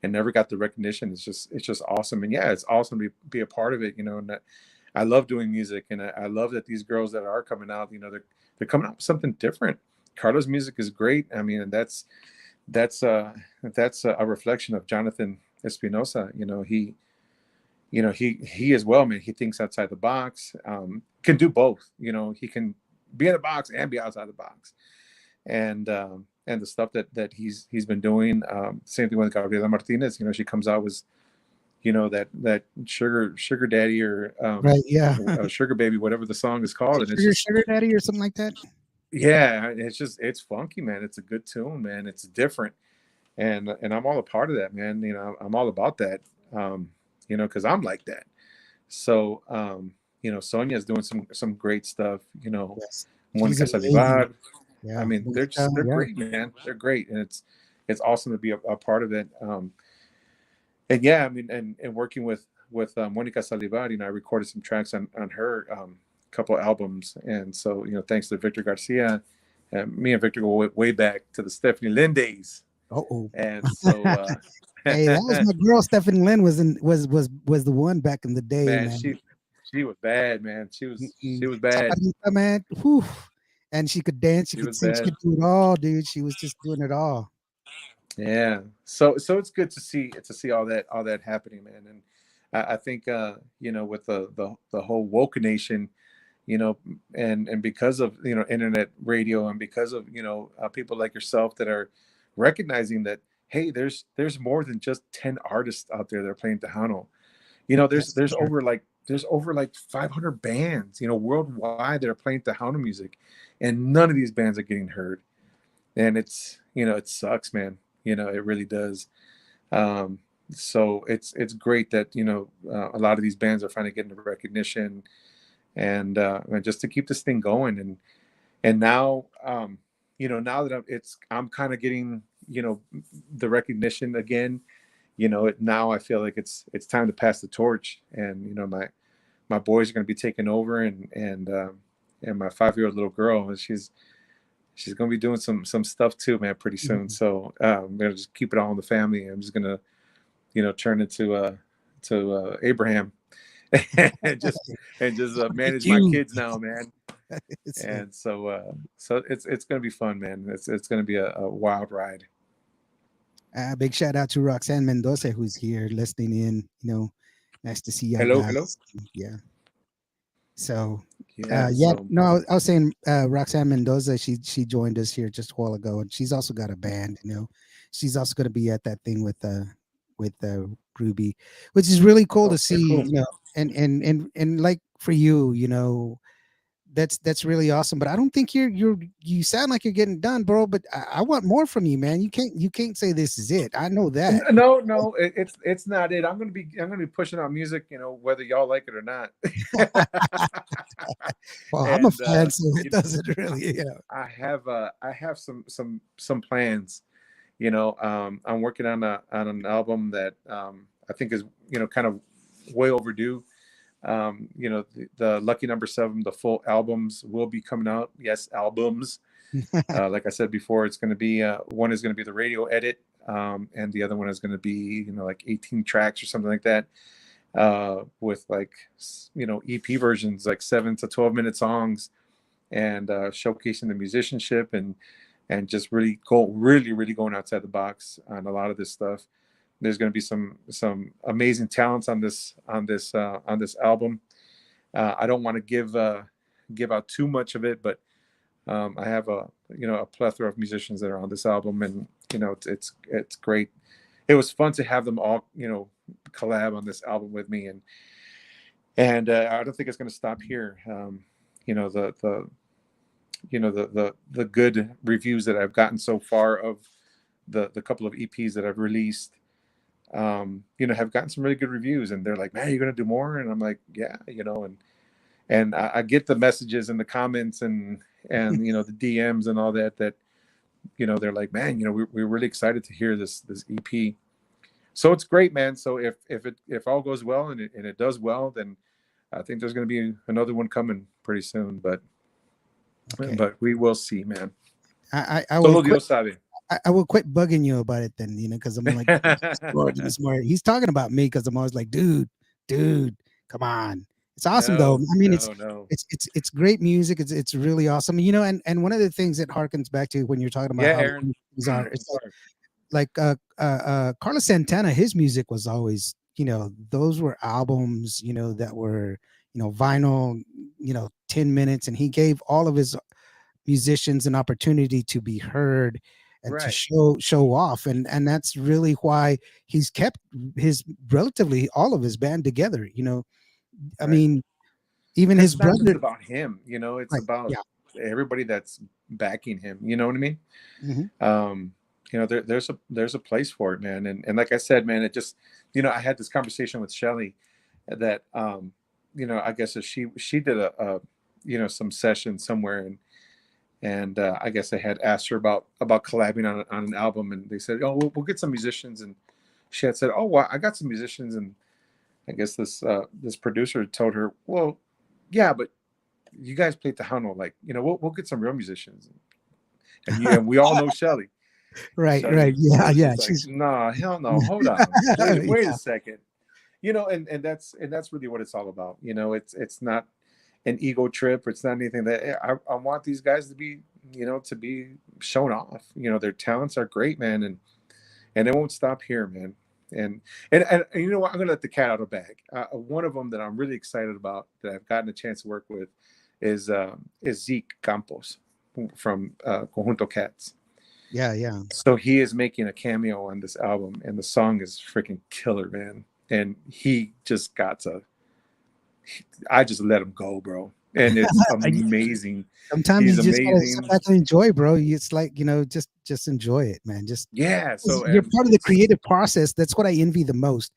never got the recognition, it's just awesome. And yeah, it's awesome to be a part of it. And that, I love doing music, and I love that these girls that are coming out, they're coming out with something different. Carla's music is great. I mean, and that's a reflection of Jonathan Espinosa. He as well, man. He thinks outside the box. Can do both. He can be in the box and be outside the box. And the stuff that he's been doing. Same thing with Gabriela Martinez. She comes out that sugar daddy or Right. Yeah. sugar baby, whatever the song is called, and it's Sugar just Sugar Daddy or something like that. yeah, it's funky, man. It's a good tune, man. It's different, and I'm all a part of that, man. I'm all about that, because I'm like that. So, Sonia's doing some great stuff. Yes. She's Monica amazing. Salivar. I Yeah. mean, they're Yeah. great, man. They're great, and it's awesome to be a part of it. And yeah, I mean, and working with Monica Salivar, I recorded some tracks on her couple albums, and so thanks to Victor Garcia, me and Victor go way back to the Stephanie Lynn days, Oh. and so Hey, that was my girl. Stephanie Lynn was the one back in the day, man, man. she was bad, man. She was Mm-mm. she was bad. Chaparrita, man. Whew. And she could dance, she She could was sing, she bad. could do it all, dude. She was just doing it all. Yeah. So it's good to see all that happening, man. And I think with the whole woke nation, and because of internet radio, and because of people like yourself that are recognizing that, hey, there's more than just 10 artists out there that are playing Tejano. there's That's for there's sure. over like there's over like 500 bands worldwide that are playing Tejano music, and none of these bands are getting heard. And it sucks, man. It really does. So it's great that a lot of these bands are finally getting the recognition, and just to keep this thing going. And now now that I'm kind of getting the recognition again. Now I feel like it's time to pass the torch, and my boys are going to be taking over, and my 5-year-old little girl, and she's going to be doing some stuff too, man, pretty soon. Mhm. So I'm going to just keep it all in the family. I'm just going to turn into Abraham, and just It's manage my you. kids now, man. It's like, And so it's going to be fun, man. It's going to be a wild ride. big shout out to Roxanne Mendoza who's here listening in. Nice to see y'all Hello, hello. guys. Yeah. So, Yeah. yeah, So no, I was saying Roxanne Mendoza. She joined us here just a while ago, and she's also got a band. She's also going to be at that thing with Ruby, which is really cool to okay, see. cool. And like for you, that's really awesome. But I don't think you sound like you're getting done, bro. But I want more from you, man. You can't say this is it. I know that. No, it's not it. I'm gonna be pushing out music, whether y'all like it or not. Well, I'm a and fan, so it doesn't really. I have some plans. I'm working on an album that I think is kind of way overdue. The Lucky Number 7, the full albums will be coming out. Yes, albums. Like I said before, it's going to be one is going to be the radio edit, and the other one is going to be like 18 tracks or something like that, with like EP versions, like 7 to 12 minute songs, and showcasing the musicianship, and just really going outside the box on a lot of this stuff. There's going to be some amazing talents on this album. I don't want to give out too much of it, but I have a plethora of musicians that are on this album, and it's great. It was fun to have them all collab on this album with me, and I don't think it's going to stop here. The good reviews that I've gotten so far of the couple of EPs that I've released, have gotten some really good reviews, and they're like, "Man, you're going to do more?" And I'm like, "Yeah," and I get the messages and the comments and the DMs and all that they're like, "Man, we're really excited to hear this EP." So it's great, man. So if all goes well, and it does well, then I think there's going to be another one coming pretty soon. But Okay. we will see, man. I will Solo quit. Dios sabe. I will quit bugging you about it then, because I'm like, this more. He's talking about me because I'm always like, dude, come on. It's awesome though. No, I mean, it's no, no. it's it's it's great music. It's really awesome. And one of the things that harkens back to when you're talking about Yeah, how Aaron. things are, I'm it's sorry. like Carlos Santana. His music was always, those were albums, that were, vinyl, 10 minutes, and he gave all of his musicians an opportunity to be heard. and to Right. show off, and that's really why he's kept his relatively all of his band together. I Right. mean, even Because his it's not just brother. about him, it's Right. about Yeah. everybody that's backing him. You know what I mean? Hmm. Um, there's a place for it, man. And like I said, man, it just, I had this conversation with Shelly that, I guess if she did some session somewhere, and I guess I had asked her about collabing on an album, and they said, oh, we'll get some musicians, and she had said, oh, well, I got some musicians, and I guess this producer told her, well, yeah, but you guys play Tejano, like, we'll get some real musicians, and we all know Shelly. Right. Shelly, Right. Yeah. She's Yeah. like, She's. nah, hell no, hold on, wait a Yeah. second, and that's really what it's all about. It's not an ego trip. It's not anything that I want these guys to be, to be shown off. Their talents are great, man, and it won't stop here, man. And you know what? I'm gonna let the cat out of the bag. One of them that I'm really excited about that I've gotten a chance to work with is Zeke Campos from Conjunto Cats. Yeah. Yeah. So he is making a cameo on this album, and the song is freaking killer, man. And he just got to, I just let him go, bro. And it's amazing. Sometimes He's you just gotta sit amazing. back and enjoy, bro. It's like, just enjoy it, man. Just Yeah. So, you're and part of the it's, creative process. That's what I envy the most.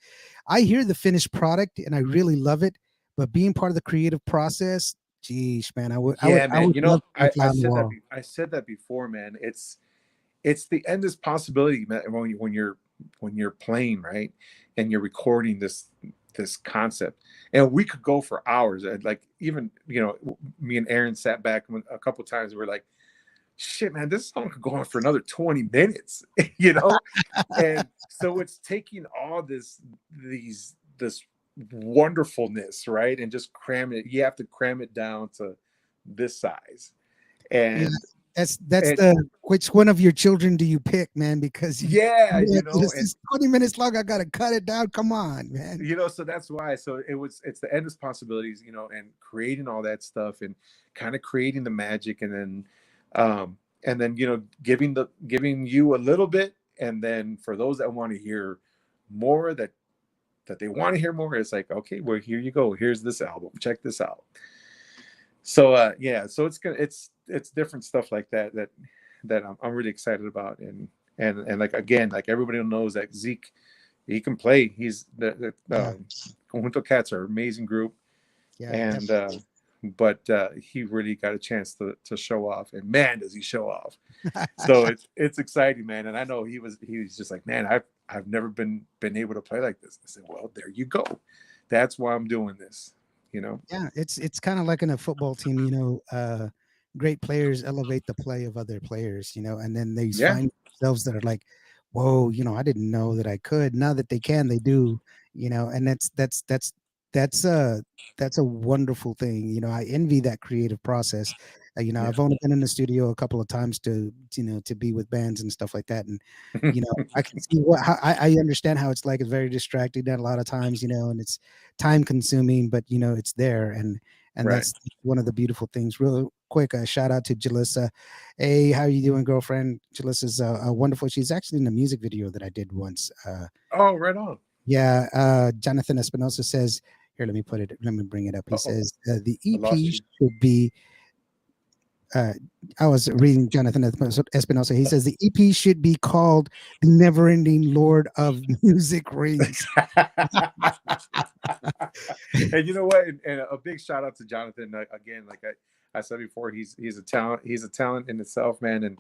I hear the finished product and I really love it, but being part of the creative process, geez, man, yeah, I man. would love to be a fly I on the said that, wall. I said that before, man. It's the endless possibility, man, when you're playing, right, and you're recording this concept, and we could go for hours. And like, even, me and Aaron sat back a couple times, and we're like, shit, man, this song could go on for another 20 minutes. you know and so it's taking all this wonderfulness, right, and just cram it. You have to cram it down to this size. Yeah, and that's and the which one of your children do you pick, man? Because yeah, this and is 20 minutes long. I gotta cut it down. Come on, man. so that's why. So it's the endless possibilities, and creating all that stuff, and kind of creating the magic, and then giving you a little bit, and then for those that want to hear more, that they want to hear more, it's like, okay, well, here you go, here's this album, check this out. So yeah, so it's different stuff like that I'm really excited about. And like, again, like, everybody knows that Zeke, he can play. He's the Yeah, Conjunto Cats are an amazing group, yeah, and but he really got a chance to show off, and man, does he show off. So it's exciting, man. And I know he was just like, man, I've never been able to play like this. I said, well, there you go. That's why I'm doing this. yeah. It's kind of like in a football team, great players elevate the play of other players, and then they Yeah. find themselves that are like, whoa, I didn't know that I could. Now that they can, they do, and that's a that's a wonderful thing. I envy that creative process. Yeah. I've only been in the studio a couple of times to be with bands and stuff like that, and I can see how I understand how it's like. It's very distracting at a lot of times, and it's time consuming, but it's there, and Right. that's one of the beautiful things. Real quick, a shout out to Jalissa. Hey, how you doing, girlfriend? Jalissa's wonderful. She's actually in a music video that I did once. Oh, right on. Yeah, Jonathan Espinosa says, here, let me bring it up. He Uh-oh, says the I lost EP you. should be I was reading Jonathan Espinosa. He says the EP should be called "The Never-Ending Lord of Music Rings." And you know what? And a big shout out to Jonathan, again. Like I said before, he's a talent. He's a talent in itself, man.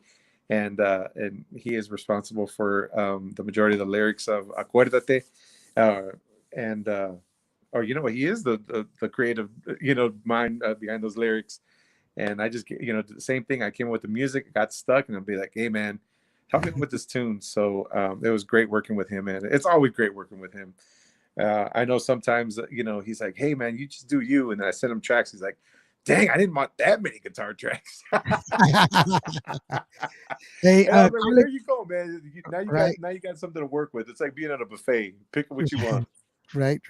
And he is responsible for the majority of the lyrics of Acuérdate, and or he is the creative mind behind those lyrics. And I just the same thing. I came with the music, got stuck, and I'll be like, hey, man, help me with this tune. So it was great working with him, and it's always great working with him. I know sometimes he's like, hey, man, you just do you, and then I send him tracks. He's like, dang, I didn't want that many guitar tracks. Hey, And I'm like, well, there you go, man. right, Now you got something to work with. It's like being at a buffet. Pick what you want. right.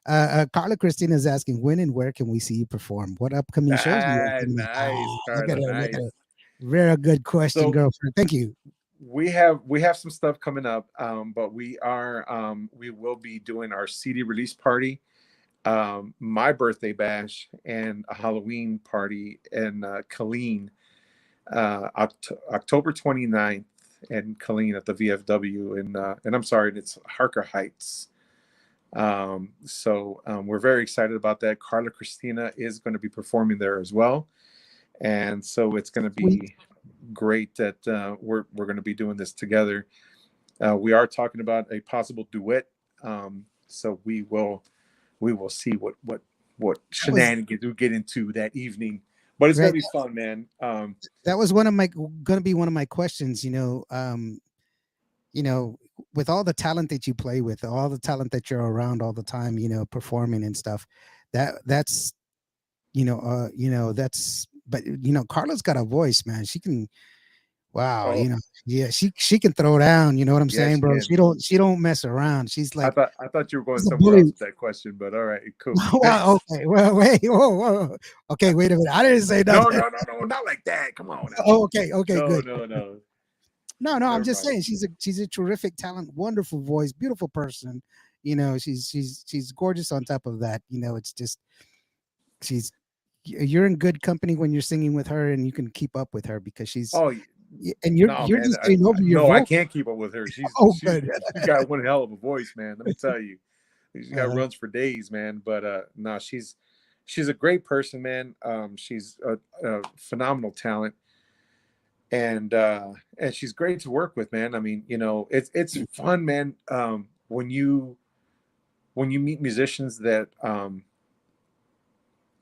Carla Christina is asking, when and where can we see you perform? What upcoming shows do you have Ah, coming up? nice, Look at Carla, her, look at her. nice. Very good question, So girlfriend. Thank you. we have some stuff coming up, but we will be doing our CD release party, my birthday bash, and a Halloween party in Killeen, October 29th in Killeen at the VFW, and I'm sorry, it's Harker Heights. We're very excited about that. Carla Christina is going to be performing there as well, and so it's going to Sweet. be great that we're going to be doing this together. We are talking about a possible duet, so we will see what That was shenanigans we get into that evening. But it's gonna right. be fun, man. That was going to be one of my questions. You know, with all the talent that you play with, all the talent that you're around all the time, performing and stuff, that's that's. But Carla's got a voice, man. She can. Wow, Oh, yeah, she can throw down. You know what I'm yeah, saying, she bro? can. She don't mess around. I thought you were going She's a somewhere else bully. with that question, but all right, cool. Wow, okay, well, wait, whoa, whoa. Okay, wait a minute. I didn't say No, nothing. no, no, no, not like that. Come on now. Oh, okay, okay, No, good. no, no. No, no, I'm Never just mind. saying she's a terrific talent, wonderful voice, beautiful person. She's gorgeous on top of that. It's just she's you're in good company when you're singing with her and you can keep up with her because Oh and no, you're man. just getting over your No, I vocal. can't keep up with her. She's Oh, she's good. she's got one hell of a voice, man. Let me tell you. She's got Uh-huh. runs for days, man. But no, she's a great person, man. She's a phenomenal talent, and she's great to work with, man. I mean, it's fun, man. When you meet musicians that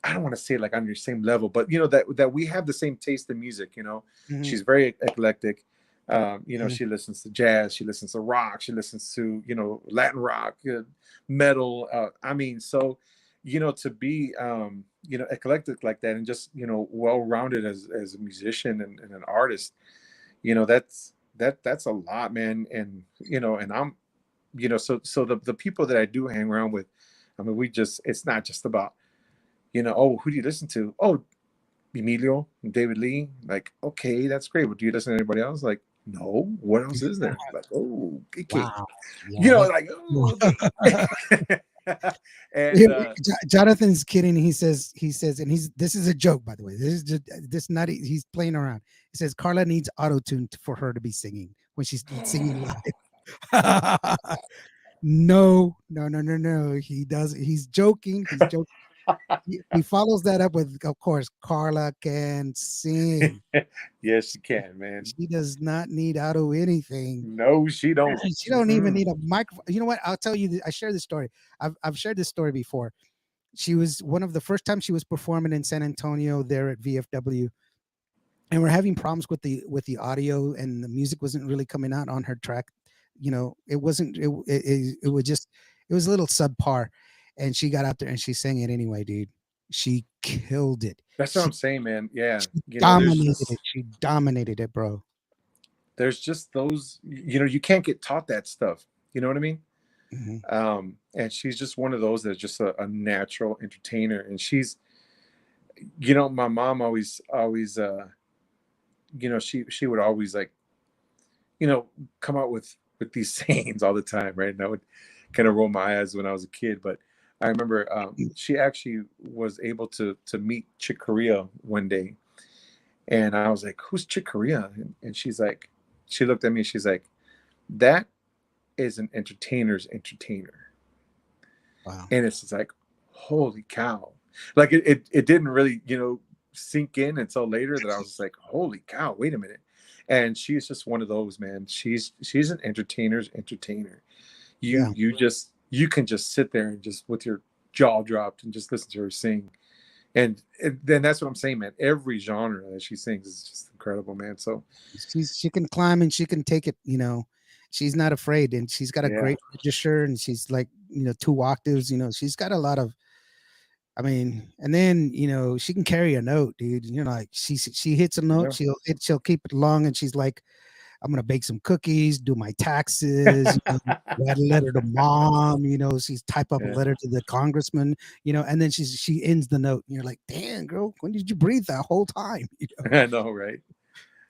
I don't want to say like on your same level, but that we have the same taste in music. Mhm, She's very eclectic. mhm. She listens to jazz, she listens to rock, she listens to Latin rock, metal. I mean, so to be eclectic like that, and just well rounded as a musician and an artist. That's a lot, man. And I'm so the people that I do hang around with, I mean, it's not just about oh, who do you listen to? Oh, Emilio, David Lee. Like, okay, that's great. But do you listen to anybody else? Like, no. What else is there? Like, oh, okay. Wow. Yeah, that. Like, oh, okay. and Yeah, Jonathan's kidding. He says, and this is a joke, by the way. This is just this not he's playing around. He says Carla needs auto tune for her to be singing when she's singing live. No, no, no, no, no. He does. He's joking. He's joking. He follows that up with, of course, Carla can sing. yes, you can, man. She does not need auto anything. No, she don't. She don't even Mm-mm. need a microphone. You know what? I'll tell you. I share this story. I've shared this story before. She was one of the first times she was performing in San Antonio there at VFW, and we're having problems with the audio, and the music wasn't really coming out on her track. It wasn't. It was just. It was a little subpar, and she got out there and she sang it anyway, dude. She killed it. That's what I'm She, saying, man. Yeah, she dominated it. just She dominated it, bro. there's just those. You can't get taught that stuff. You know what I mean? Mhm. And she's just one of those that's just a natural entertainer. And she's, my mom always, she would always like, come out with these sayings all the time, right? And I would kind of roll my eyes when I was a kid, but I remember she actually was able to meet Chick Corea one day, and I was like, "Who's Chick Corea?" And she looked at me, and she's like, "That is an entertainer's entertainer." Wow. And it's just like, holy cow. Like it didn't really sink in until later that I was just like, holy cow, wait a minute. And she's just one of those, man. She's an entertainer's entertainer. you Yeah. you just you can just sit there and just with your jaw dropped and just listen to her sing. And then that's what I'm saying, man. Every genre that she sings is just incredible, man. So She can climb and she can take it. She's not afraid, and she's got a yeah. great register, and she's like 2 octaves. She's got a lot of. I mean, and then she can carry a note, dude. Like she hits a note, Yeah. she'll keep it long, and she's like, I'm gonna bake some cookies, do my taxes, write a letter to mom, she's type up a Yeah. letter to the congressman, and then she ends the note, and you're like, damn, girl, when did you breathe that whole time? I know, right?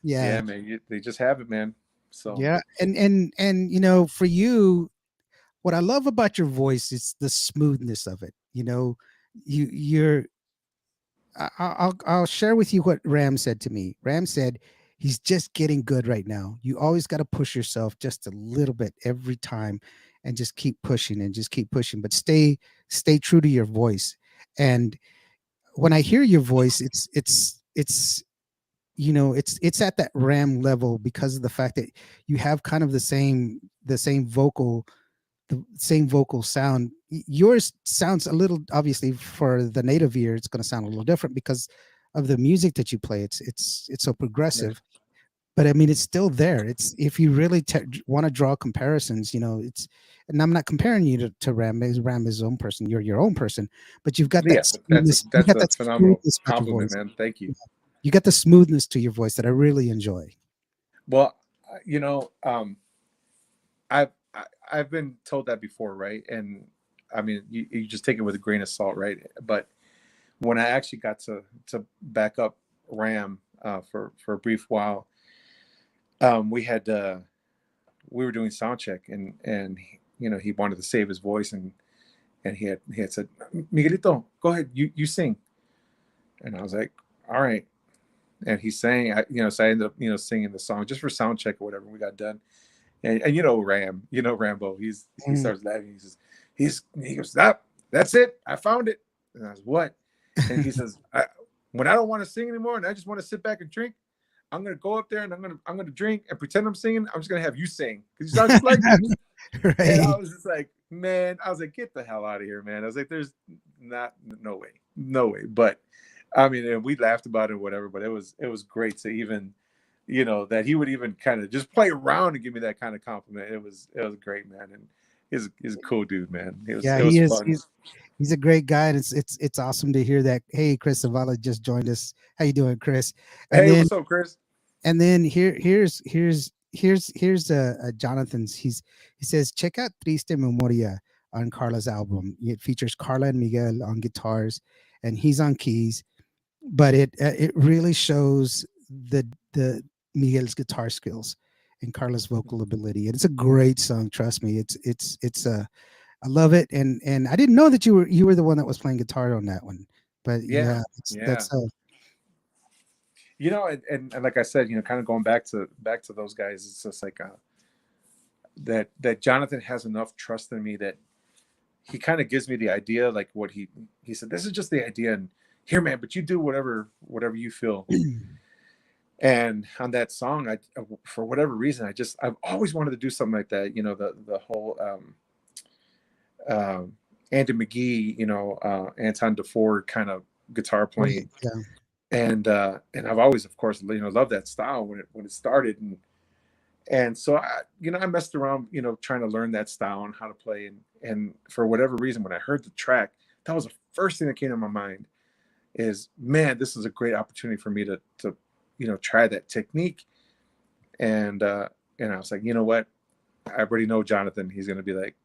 Yeah. Yeah, man. They just have it, man. So Yeah, and you know, for you, what I love about your voice is the smoothness of it. You know, you're I'll share with you what Ram said to me. Ram said he's just getting good right now. You always got to push yourself just a little bit every time, and just keep pushing and just keep pushing. But stay true to your voice. And when I hear your voice, it's you know it's at that Ram level because of the fact that you have kind of the same vocal sound. Yours sounds a little, obviously for the native ear, it's going to sound a little different because of the music that you play. It's so yeah, progressive, but I mean, it's still there. It's if you really want to draw comparisons, you know, it's, and I'm not comparing you to Ram. Because Ram is his own person. You're your own person, but you've got that yeah. But smoothness. You that's got a that phenomenal smoothness about your compliment, voice. man. Thank you. You got the smoothness to your voice that I really enjoy. Well, you know, I've I've been told that before, right? And I mean, you just take it with a grain of salt, right? But when I actually got to back up Ram for a brief while, we had we were doing sound check, and you know, he wanted to save his voice, and he had said, Miguelito, go ahead, you sing, and I was like, all right, and he sang, you know, so I ended up, you know, singing the song just for sound check or whatever. We got done, and you know Ram, you know Rambo, he Mm. starts laughing. He says, he goes, stop, that's it, I found it. And I was, what? And he says, when I don't want to sing anymore and I just want to sit back and drink, I'm gonna go up there and I'm gonna drink and pretend I'm singing. I'm just gonna have you sing because you sound just like me. And I Right. was just like, man, I was like, get the hell out of here, man. I was like, there's not, no way, no way. But I mean, and we laughed about it, or whatever. But it was great to even, you know, that he would even kind of just play around and give me that kind of compliment. It was great, man. And he's a cool dude, man. Yeah, It he was is. fun. He's a great guy, and it's awesome to hear that. Hey, Chris Zavala just joined us. How you doing, Chris? And Hey, then what's up, Chris? here's Jonathan's. He says check out Triste Memoria on Carla's album. It features Carla and Miguel on guitars, and he's on keys. But it really shows the Miguel's guitar skills and Carla's vocal ability. And it's a great song. Trust me. It's I love it, and I didn't know that you were the one that was playing guitar on that one. But Yeah, yeah, yeah. that's You know, and like I said, you know, kind of going back to those guys, it's just like that Jonathan has enough trust in me that he kind of gives me the idea, like what he said, this is just the idea, and here, man, but you do whatever you feel. And on that song, I, for whatever reason, I've always wanted to do something like that. You know, the whole Andy McGee, you know, Anton DeFord kind of guitar right. playing, Yeah. and I've always, of course, you know, loved that style when it started, and so you know, I messed around, you know, trying to learn that style and how to play, and for whatever reason, when I heard the track, that was the first thing that came to my mind is, man, this is a great opportunity for me to you know, try that technique, and I was like, you know what, I already know Jonathan, he's gonna be like,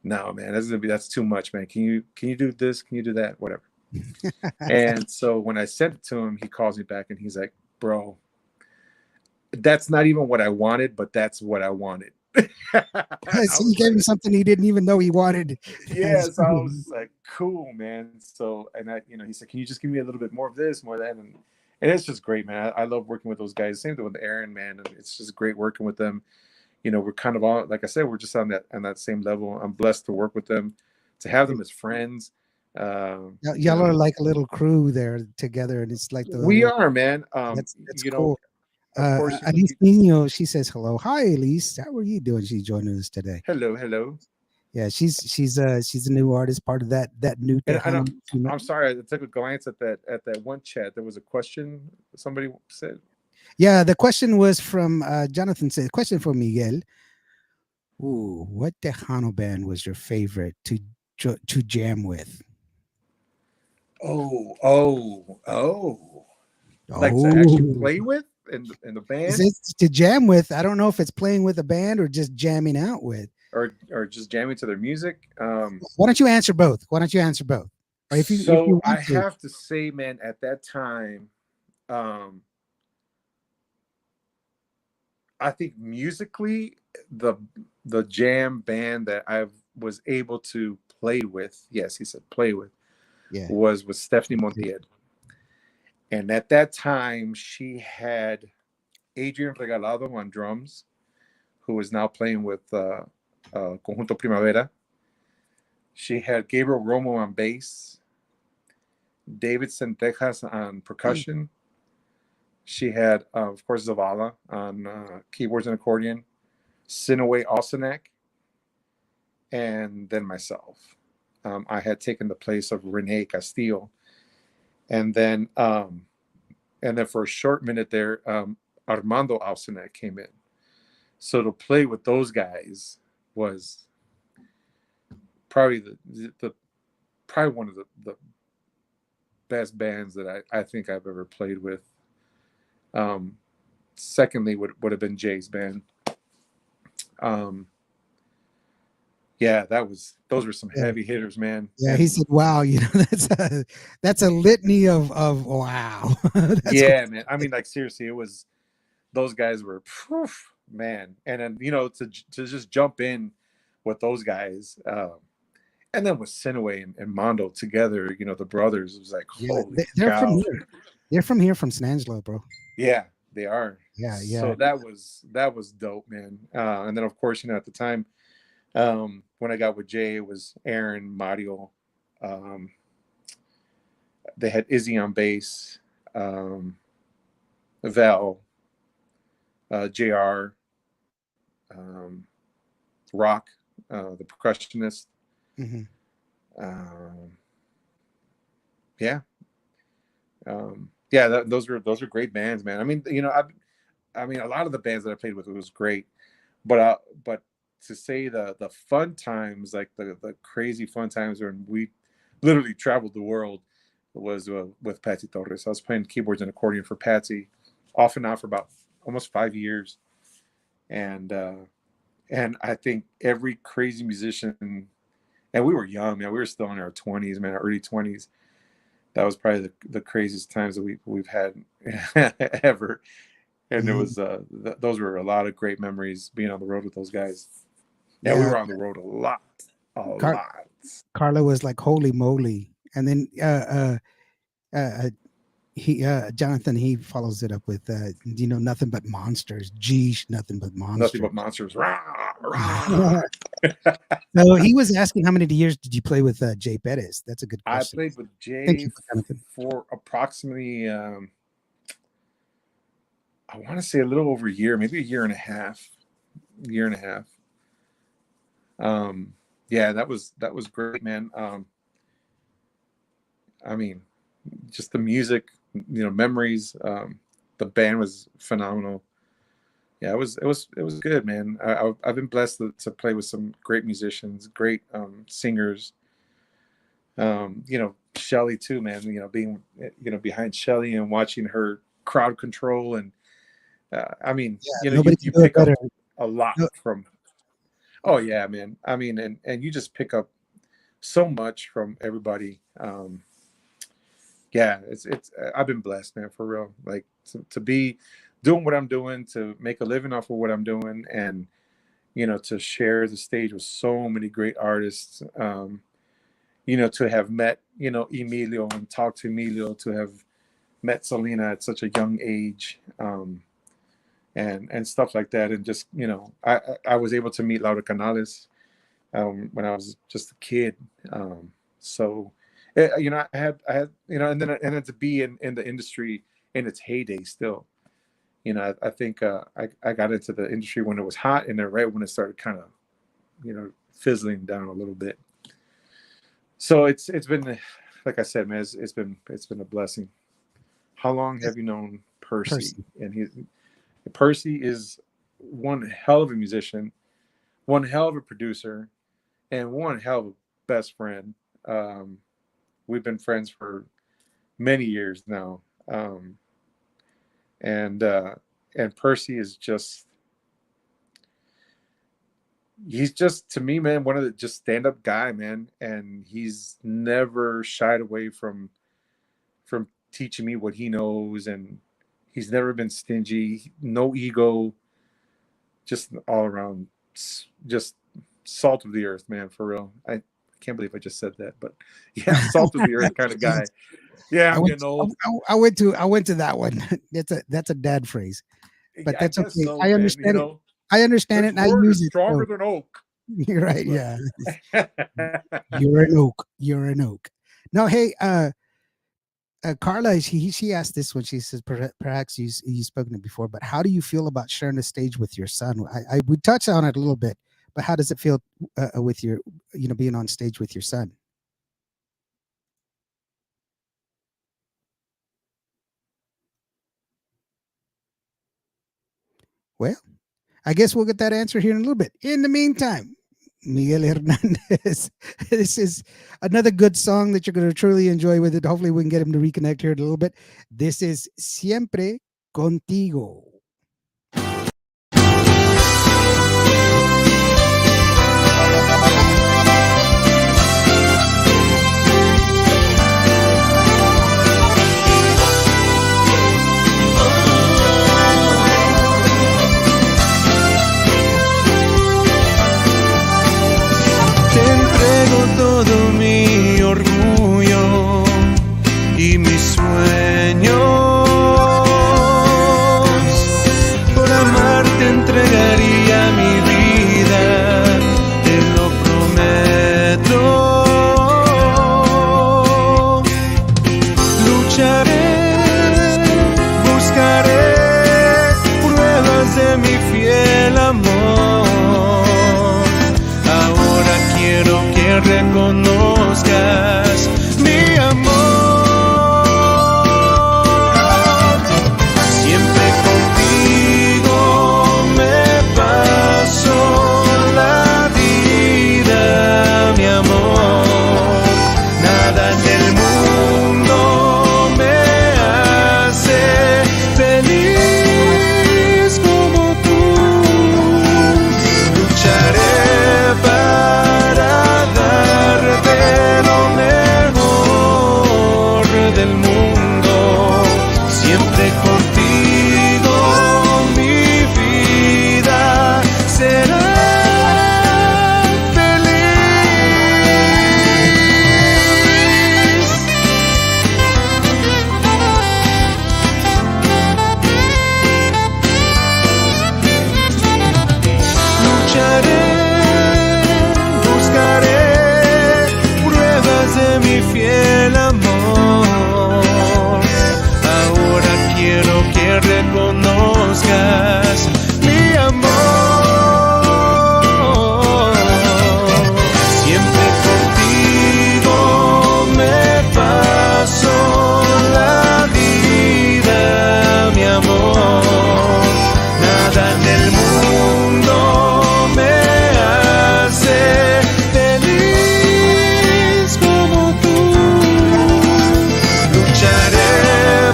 no, man, that's too much, man. Can you do this? Can you do that? Whatever. And so when I sent it to him, he calls me back and he's like, bro, that's not even what I wanted, but that's what I wanted. I So you was gave him like, something he didn't even know he wanted. yeah. So I was like, cool, man. So, and I, you know, he said, can you just give me a little bit more of this, more of that? And it's just great, man. I love working with those guys. Same thing with Aaron, man. And it's just great working with them. You know, we're kind of all, like I said, we're just on that same level. I'm blessed to work with them, to have them as friends. You Y'all are know, like a little crew there together, and it's like the we little. are, man. That's You know, cool. of course, you know, Elise Nino, she says hello. Hi, Elise. How are you doing? She's joining us today. hello, hello. Yeah, she's a new artist, part of that new And Tejano. I'm sorry, I took a glance at that one chat. There was a question somebody said. Yeah, the question was from Jonathan. Said question for Miguel. Ooh, what Tejano band was your favorite to jam with? Oh, oh, oh! Like to actually Oh, play with in the is band, it to jam with? I don't know if it's playing with a band or just jamming out with. or just jamming to their music. Why don't you answer both? Why don't you answer both? Or if you So I want to. have to say, man, at that time, um, I think musically, the the jam band that I was able to play with, yes, he said play with, Yeah. was with Stephanie Montiel. And at that time, she had Adrian Regalado on drums, who is now playing with Conjunto Primavera. She had Gabriel Romo on bass, David Centejas on percussion. She had, of course, Zavala on keyboards and accordion, Sinaway Alsenak, and then myself. I had taken the place of Rene Castillo, and then for a short minute there, Armando Alsenak came in. So to play with those guys was probably the probably one of the best bands that I think I've ever played with. Um, Secondly, would have been Jay's band. Um, yeah, those were some Yeah. heavy hitters, man. Yeah, he And said, "Wow, that's a litany of wow." That's great. yeah, man. I mean, like seriously, it was those guys were phew, man. And then to just jump in with those guys, and then with Sinaway and Mondo together, the brothers, it was like Yeah, holy they're from cow. here. They're from here, from San Angelo, bro. Yeah, they are. Yeah, yeah. So that was dope, man. And then of course, at the time, when I got with Jay, it was Aaron, Mario. Um, they had Izzy on bass, Val, Jr. Um, Rock, the percussionist. Hmm. Um, yeah, yeah. Those were great bands, man. I mean, I mean, a lot of the bands that I played with was great, but to say the fun times, like the crazy fun times when we literally traveled the world, was with Patsy Torres. I was playing keyboards and accordion for Patsy, off and on for about almost 5 years, and I think every crazy musician, and we were young, man. We were still in our 20s, man, our early 20s. That was probably the craziest times that we've had ever. And there Hmm. was those were a lot of great memories being on the road with those guys. Yeah, we Yeah, were on the road a Car- lot. Carla was like, "Holy moly!" And then he Jonathan, he follows it up with nothing but monsters. Geesh, nothing but Nothing but monsters. monsters. Rah, rah. So he was asking, how many years did you play with Jay Bettis? That's a good I question. played with Thank Jay you, Jonathan. for approximately, I want to say a little over a year, maybe a year and a half. Year and a half. Yeah, that was great, man. I mean, just the music, memories. The band was phenomenal. Yeah, it was good, man. I've been blessed to play with some great musicians, great singers. Shelly too, man. Being behind Shelly and watching her crowd control, and I mean, Yeah, you nobody can you do it pick up better. a lot No, from. Oh yeah, man. I mean, and you just pick up so much from everybody. Yeah, it's I've been blessed, man, for real. Like to be doing what I'm doing, to make a living off of what I'm doing, and to share the stage with so many great artists. To have met Emilio and talked to Emilio, to have met Selena at such a young age, and stuff like that, and just I was able to meet Laura Canales when I was just a kid. So, and then to be in the industry in its heyday still. I think I got into the industry when it was hot, and then right when it started kind of, fizzling down a little bit. So it's been, like I said, man, it's been a blessing. How long have you known Percy? Percy. And Percy is one hell of a musician, one hell of a producer, and one hell of a best friend. Um, we've been friends for many years now, and Percy is he's just, to me, man, one of the just stand up guy, man, and he's never shied away from teaching me what he knows, and he's never been stingy, no ego. just all around, just salt of the earth, man, for real. I can't believe I just said that, but yeah, salt of the earth kind of guy. Yeah, I I'm went getting old. I went to that one. That's a dad phrase, but I that's guess okay. so, I man. understand it. I understand it, This and I word use is it. stronger So than oak. you're right. But Yeah, you're an oak. You're an oak. No, hey, Carla, she asked this one. She says, Perhaps you've spoken it before, but how do you feel about sharing the stage with your son?" I we touched on it a little bit, but how does it feel with your, being on stage with your son? Well, I guess we'll get that answer here in a little bit. In the meantime, Miguel Hernandez. This is another good song that you're going to truly enjoy with it. Hopefully, we can get him to reconnect here in a little bit. This is Siempre Contigo. Te entrego todo mi orgullo y mis sueños. Por amarte entregaría mi vida, te lo prometo. Lucharé, buscaré pruebas de mi fiel amor. Ahora quiero que reconozcas mi amor. Siempre contigo me paso la vida, mi amor. Nada en el mundo me hace feliz como tú. Lucharé para darte lo mejor del mundo. Siempre contigo mi vida será feliz. Lucharé, buscaré pruebas de mi fiel amor. Ahora quiero que reconozcas mi amor. Siempre contigo me paso la vida, mi amor. Nada en el mundo me hace feliz como tú. Lucharé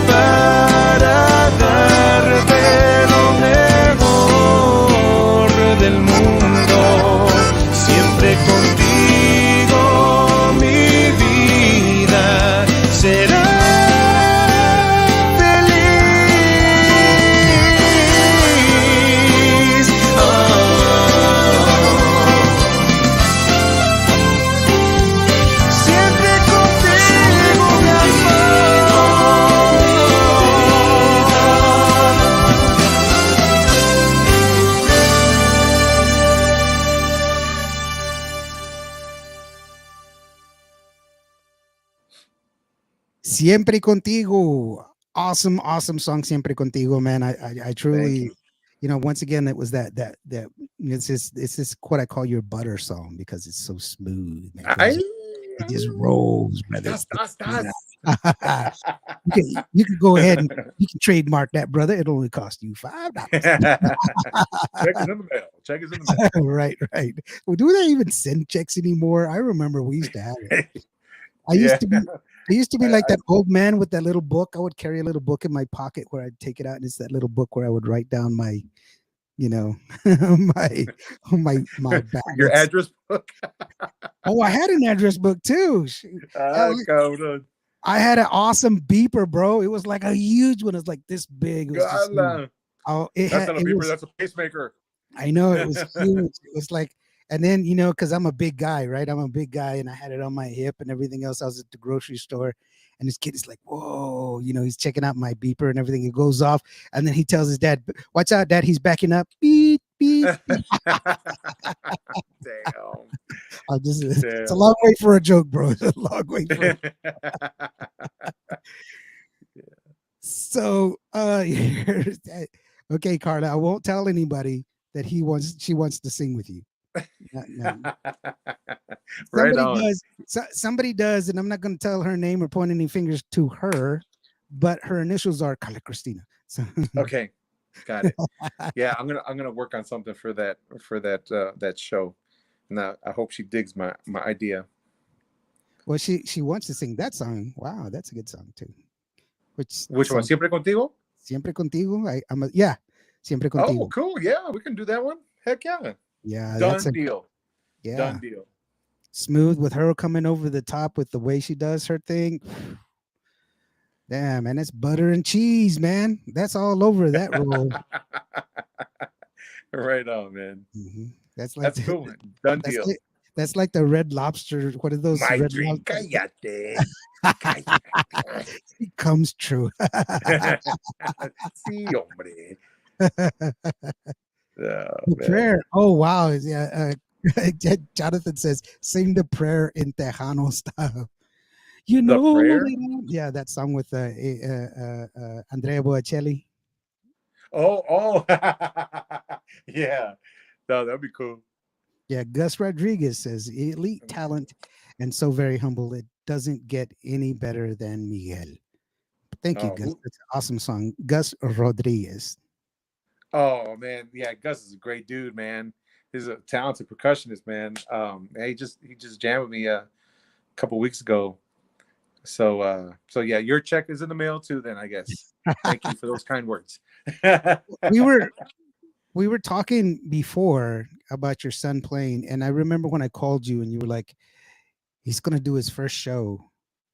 para darte lo mejor del mundo. Siempre contigo mi vida será feliz. Oh. Siempre contigo, mi Siempre Contigo. Awesome, awesome song, Siempre Contigo, man. I thank truly, you. once again, it was that it's this what I call your butter song because it's so smooth, man. I, It just rolls, brother. das, das, das. You can go ahead and you can trademark that, brother. It'll only cost you $5. Check is in the mail. Check is in the Right, right. Well, do they even send checks anymore? I remember we used to have it. mail. I Yeah. used to be I used to be like I, that old man with that little book. I would carry a little book in my pocket where I'd take it out, and it's that little book where I would write down my, my my your ballots. address book. Oh, I had an address book too. Shoot. Hell, Cabrón. I had an awesome beeper, bro. It was like a huge one. It was like this big. It was just, Gala. oh, it That's had not a it beeper. was That's a pacemaker. I know it was huge. It was like, and then because I'm a big guy, right? I'm a big guy, and I had it on my hip and everything else. I was at the grocery store, and this kid is like, "Whoa!" He's checking out my beeper and everything. It goes off, and then he tells his dad, "Watch out, Dad! He's backing up." Beep beep. Damn. I'll just it's a Damn. long way for a joke, bro. It's a long way for. So here's that. Okay, Carla, I won't tell anybody that she wants to sing with you. No, no. Right Somebody on. does. Somebody does, and I'm not going to tell her name or point any fingers to her, but her initials are Carla Cristina. So Okay, got it. Yeah, I'm gonna work on something for that show. Now I hope she digs my idea. well, she wants to sing that song. Wow, that's a good song too. Which Which one? song? Siempre contigo? Siempre contigo. Yeah, siempre Oh, contigo. cool. Yeah, we can do that one. Heck yeah. Yeah, that's Done a deal. yeah. Done deal. Smooth with her coming over the top with the way she does her thing. Damn, man, that's butter and cheese, man. That's all over that roll. Right on, man. That's like That's cool, man. Done that's deal. like that's like the Red Lobster. What are those My red dream. lobsters? Cállate. Cállate. It comes true. Sí, hombre. Oh, The man. prayer. Oh wow. Yeah. Jonathan says, sing the prayer in Tejano style. You The know prayer? yeah, that song with Andrea Bocelli. Oh. Yeah. No, that'd be cool. Yeah, Gus Rodriguez says elite talent and so very humble. It doesn't get any better than Miguel. Thank you, Oh, Gus. That's an awesome song. Gus Rodriguez. oh man. Yeah, Gus is a great dude, man. He's a talented percussionist, man. He just jammed with me a couple weeks ago. So yeah, your check is in the mail too, then I guess. Thank you for those kind words. we were we were talking before about your son playing, and I remember when I called you and you were like, he's gonna do his first show,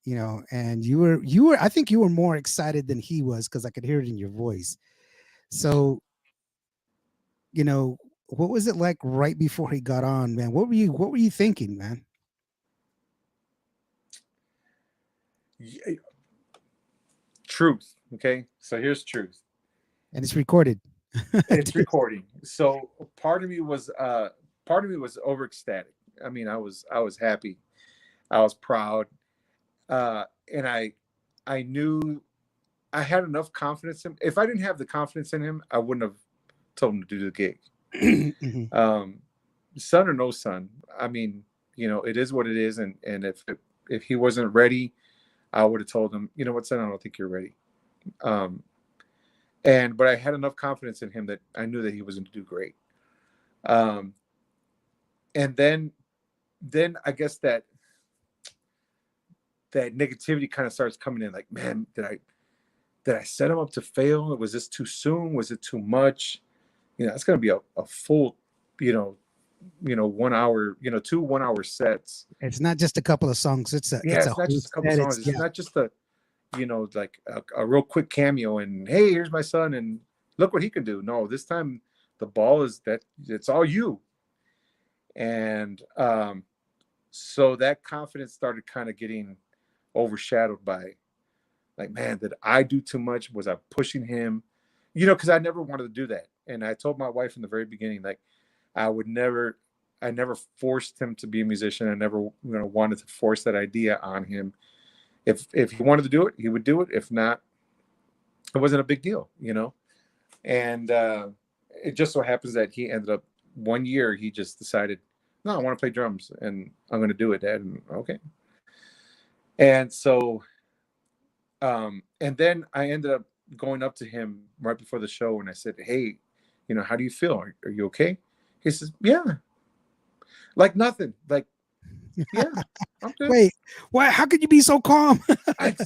and you were I think you were more excited than he was because I could hear it in your voice. So, you know, what was it like right before he got on, man? What were you thinking, man? Yeah, truth. Okay. So here's truth. And it's recorded. It's recording. So part of me was over ecstatic. I mean, I was happy. I was proud. And I knew I had enough confidence in him. If I didn't have the confidence in him, I wouldn't have told him to do the gig. Mhm. Son or no son, I mean, it is what it is. And if he wasn't ready, I would have told him, you know what, son, I don't think you're ready. Um, but I had enough confidence in him that I knew that he was going to do great. Um, and then I guess that negativity kind of starts coming in. Like, man, did I set him up to fail? Was this too soon? Was it too much? It's going to be a full, you know, 1 hour, 2 1 hour sets. It's not just a couple of songs. It's a Yeah, it's a it's not whole just a couple set. songs. It's It's yeah. not just like a real quick cameo and hey, here's my son and look what he can do. No, this time the ball is that it's all you. And so that confidence started kind of getting overshadowed by like, man, did I do too much? Was I pushing him? Because I never wanted to do that. And I told my wife in the very beginning, like, I never forced him to be a musician. I never, wanted to force that idea on him. If he wanted to do it, he would do it. If not, it wasn't a big deal. And it just so happens that he ended up one year. He just decided, no, I want to play drums, and I'm going to do it, Dad. And okay. And so, and then I ended up going up to him right before the show, and I said, hey, how do you feel? Are you okay? He says, yeah, like nothing. Like, yeah, I'm good. Wait, why? How could you be so calm? I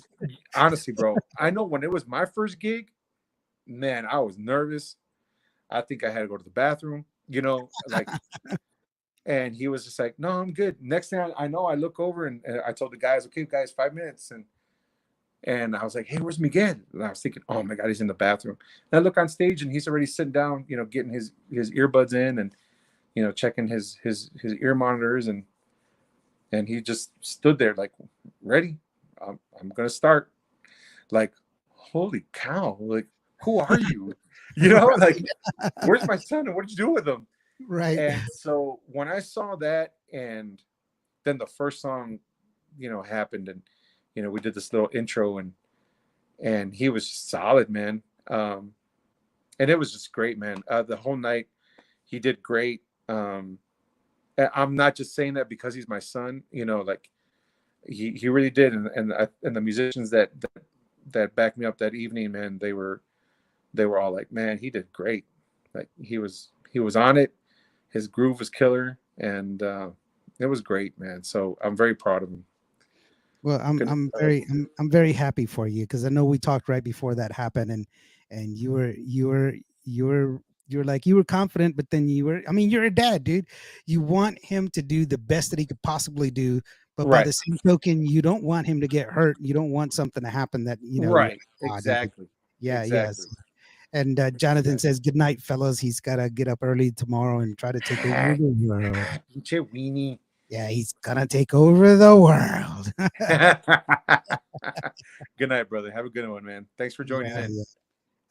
honestly, bro, I know when it was my first gig, man, I was nervous. I think I had to go to the bathroom, like, and he was just like, no, I'm good. Next thing I know, I look over and I told the guys, okay, guys, 5 minutes. And And I was like, "Hey, where's Miguel?" And I was thinking, "Oh my God, he's in the bathroom." And I look on stage, and he's already sitting down, getting his earbuds in, and checking his ear monitors, and he just stood there like, "Ready? I'm gonna start." Like, holy cow! Like, who are you? Like, Right. where's my son, and what did you do with him? Right. And so when I saw that, and then the first song, happened, and we did this little intro, and he was just solid, man. And it was just great, man. The whole night, he did great. I'm not just saying that because he's my son, like he really did, and the musicians that backed me up that evening, man, they were all like, man, he did great. Like he was on it. His groove was killer, and it was great, man. So I'm very proud of him. Well, Good. I'm very happy for you because I know we talked right before that happened, and you were like you were confident, but then I mean, you're a dad, dude. You want him to do the best that he could possibly do, but by Right, the same token, you don't want him to get hurt. You don't want something to happen that you're right, like, ah, dude. exactly, Yeah, exactly, yes. And Jonathan exactly. says, "Good night, fellas. He's got to get up early tomorrow and try to take over the world." Pinche weenie. Yeah, he's gonna take over the world. Good night, brother. Have a good one, man. Thanks for joining Yeah, in. yeah.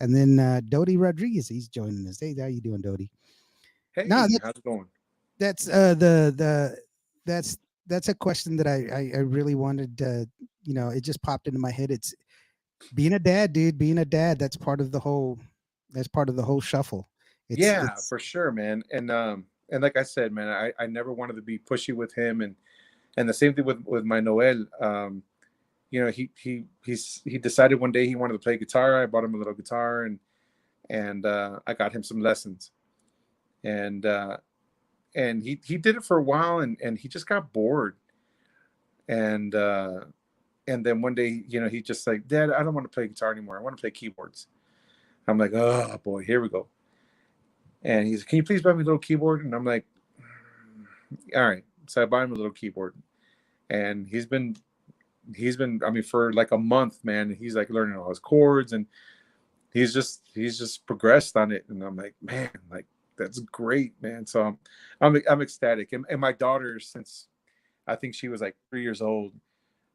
And then Dodie Rodriguez, he's joining us. Hey, how you doing, Dodie? No, Hey, how's it going? that's that's that's a question that I really wanted to, it just popped into my head. It's being a dad, dude. Being a dad, that's part of the whole shuffle. Yeah, It's for sure, man. And like I said, man, I never wanted to be pushy with him, and the same thing with my Noel. He decided one day he wanted to play guitar. I bought him a little guitar, and I got him some lessons, and he did it for a while, and he just got bored, and and then one day, he just like, Dad, I don't want to play guitar anymore. I want to play keyboards. I'm like, oh boy, here we go. And he's, can you please buy me a little keyboard? And I'm like, all right. So I buy him a little keyboard, and he's been, I mean, for like a month, man. He's like learning all his chords, and he's just progressed on it. And I'm like, man, like that's great, man. So I'm ecstatic. And my daughter, since I think she was like 3 years old,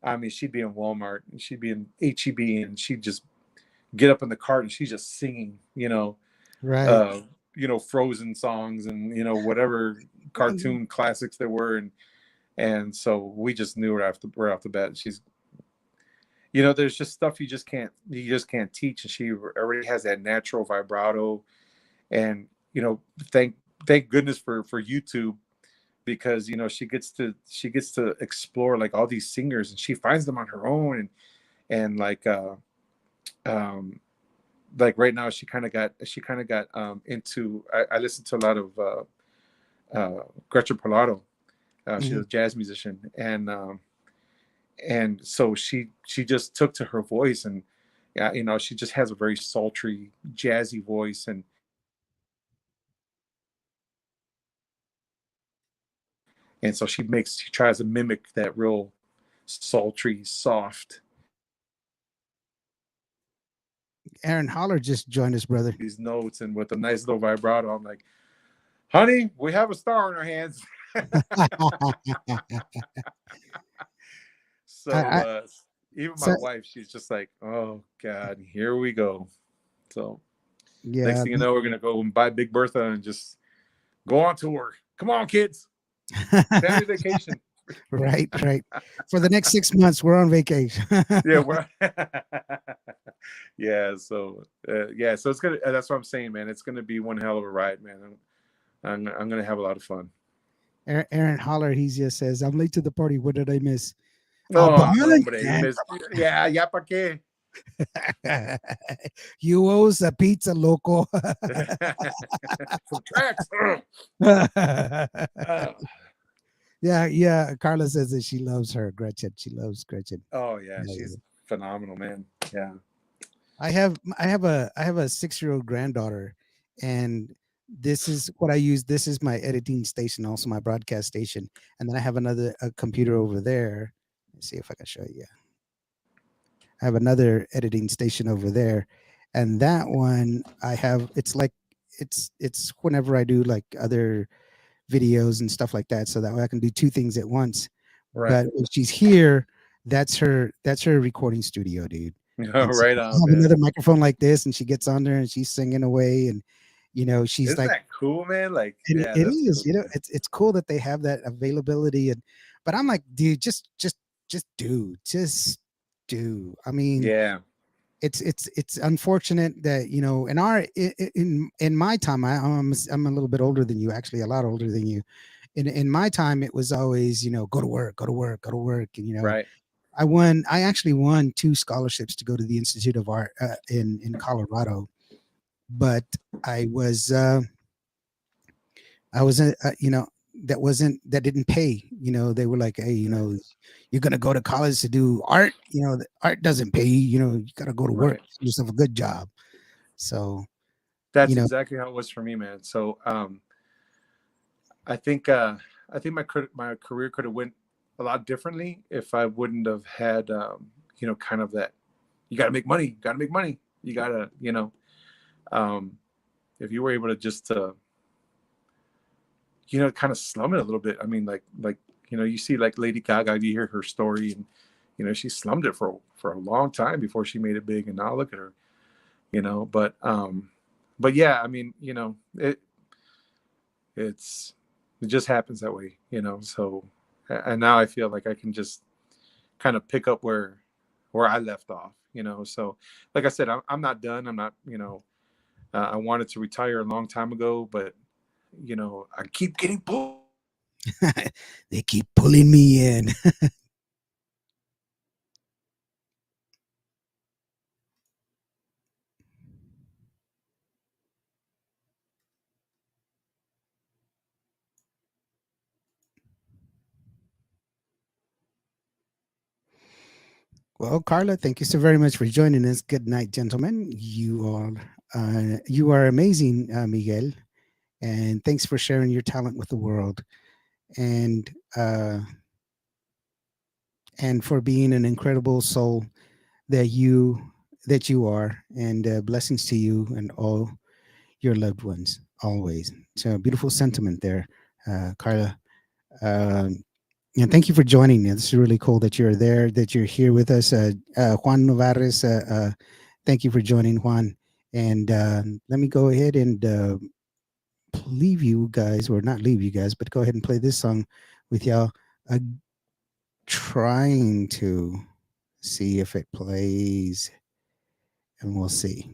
I mean, she'd be in Walmart and she'd be in HEB, and she'd just get up in the cart and she's just singing, right. uh, Frozen songs, and whatever cartoon classics there were, and so we just knew right off the bat she's, there's just stuff you just can't teach, and she already has that natural vibrato, and thank thank goodness for YouTube, because she gets to explore like all these singers, and she finds them on her own, and um like right now she kind of got into, I listen to a lot of Gretchen Parlato. She's Mhm. a jazz musician, and so she just took to her voice, and yeah, she just has a very sultry, jazzy voice, and so she tries to mimic that real sultry, soft Aaron Holler just joined us, brother. these notes, and with a nice little vibrato. I'm like, honey, we have a star in our hands. So I even my so wife, she's just like, oh God, here we go. So next yeah. thing you know, we're gonna go and buy Big Bertha and just go on tour. Come on, kids, family vacation. Right, right. For the next 6 months, we're on vacation. Yeah, we're yeah. So yeah, so it's gonna. That's what I'm saying, man. It's gonna be one hell of a ride, man. I'm gonna have a lot of fun. Aaron Holler, he just says, "I'm late to the party. What did I miss?" Oh no, Abana, hombre, you missed. Yeah, ya pa qué. you owe us a pizza, loco. Some tracks. Uh, Yeah, yeah. Carla says that she loves her Gretchen. She loves Gretchen. oh yeah, Yeah, yeah. she's phenomenal, man. Yeah. I have a 6-year-old granddaughter, and this is what I use. This is my editing station, also my broadcast station, and then I have another a computer over there. Let's see if I can show you. I have another editing station over there, and that one I have. It's like it's whenever I do like other videos and stuff like that, so that way I can do two things at once. Right. But when she's here, that's her recording studio, dude. And so Right I on, have man. another microphone like this, and she gets on there and she's singing away, and she's Isn't like, that cool, man? Like, and yeah, it that's is, cool. it's cool that they have that availability, and but I'm like, dude, just do. I mean, Yeah. it's unfortunate that in our in my time, I'm a little bit older than you, actually a lot older than you. In my time, it was always go to work, go to work, go to work, and Right. I actually won two scholarships to go to the Institute of Art in Colorado, but I was I wasn't that didn't pay. They were like, hey, Nice. you're gonna go to college to do art. The art doesn't pay. You gotta go to work, Right. get yourself a good job. So you That's know, exactly how it was for me, man. So, I think, I think my career could have went a lot differently if I wouldn't have had, kind of that. You got to make money. Got to make money. You got to, um, if you were able to just, kind of slum it a little bit. I mean, like, you see like Lady Gaga, you hear her story, and she slummed it for a long time before she made it big, and now look at her. But yeah, I mean, it's it just happens that way. So, and now I feel like I can just kind of pick up where I left off. So like I said, I'm not done. I'm not, I wanted to retire a long time ago, but I keep getting pulled. they keep pulling me in. Well, Carla, thank you so very much for joining us. Good night, gentlemen. You are amazing, Miguel, and thanks for sharing your talent with the world, and uh, and for being an incredible soul that you are, and blessings to you and all your loved ones always. So beautiful sentiment there, Carla. Um, and thank you for joining me. It's really cool that you're there, that you're here with us. Juan Novares, thank you for joining, Juan. And let me go ahead and leave you guys, or not leave you guys, but go ahead and play this song with y'all. Trying to see if it plays, and we'll see.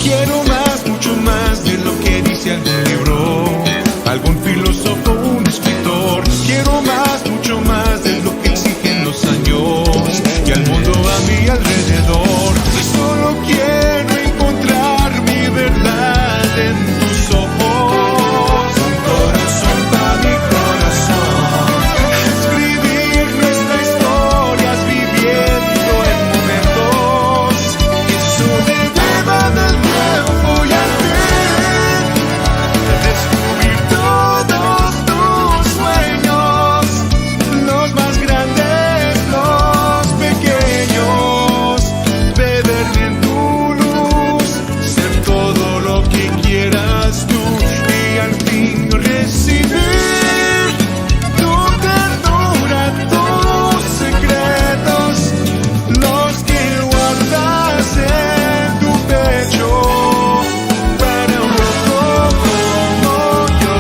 Quiero más, mucho más de lo que dice algún libro, algún filósofo, un escritor. Quiero más, mucho más de lo que exigen los años y al mundo a mi alrededor. Solo quiero encontrar mi verdad en tus ojos. Un corazón para mi corazón. Escribir nuestra historia viviendo en momentos que sobrevivan el tiempo y al fin descubrir todos tus sueños, los más grandes, los pequeños, beber en tu luz, ser todo lo que quieras tú y al fin recibir tu ternura, tus secretos, los que guardas en tu pecho para un loco como yo,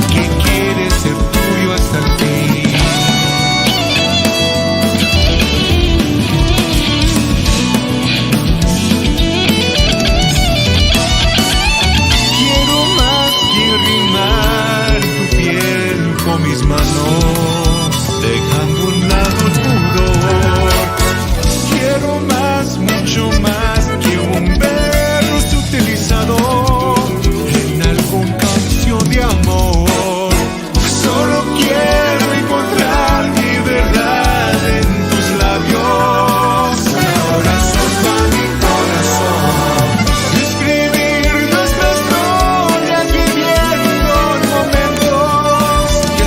que quiere ser tuyo hasta el fin. Quiero más que rimar tu piel con mis manos, dejando a un lado el pudor. Quiero más, mucho más que un verso utilizado en alguna canción de amor. Solo quiero encontrar mi verdad en tus labios. Corazón para mi corazón. Escribir nuestra historia viviendo en momentos que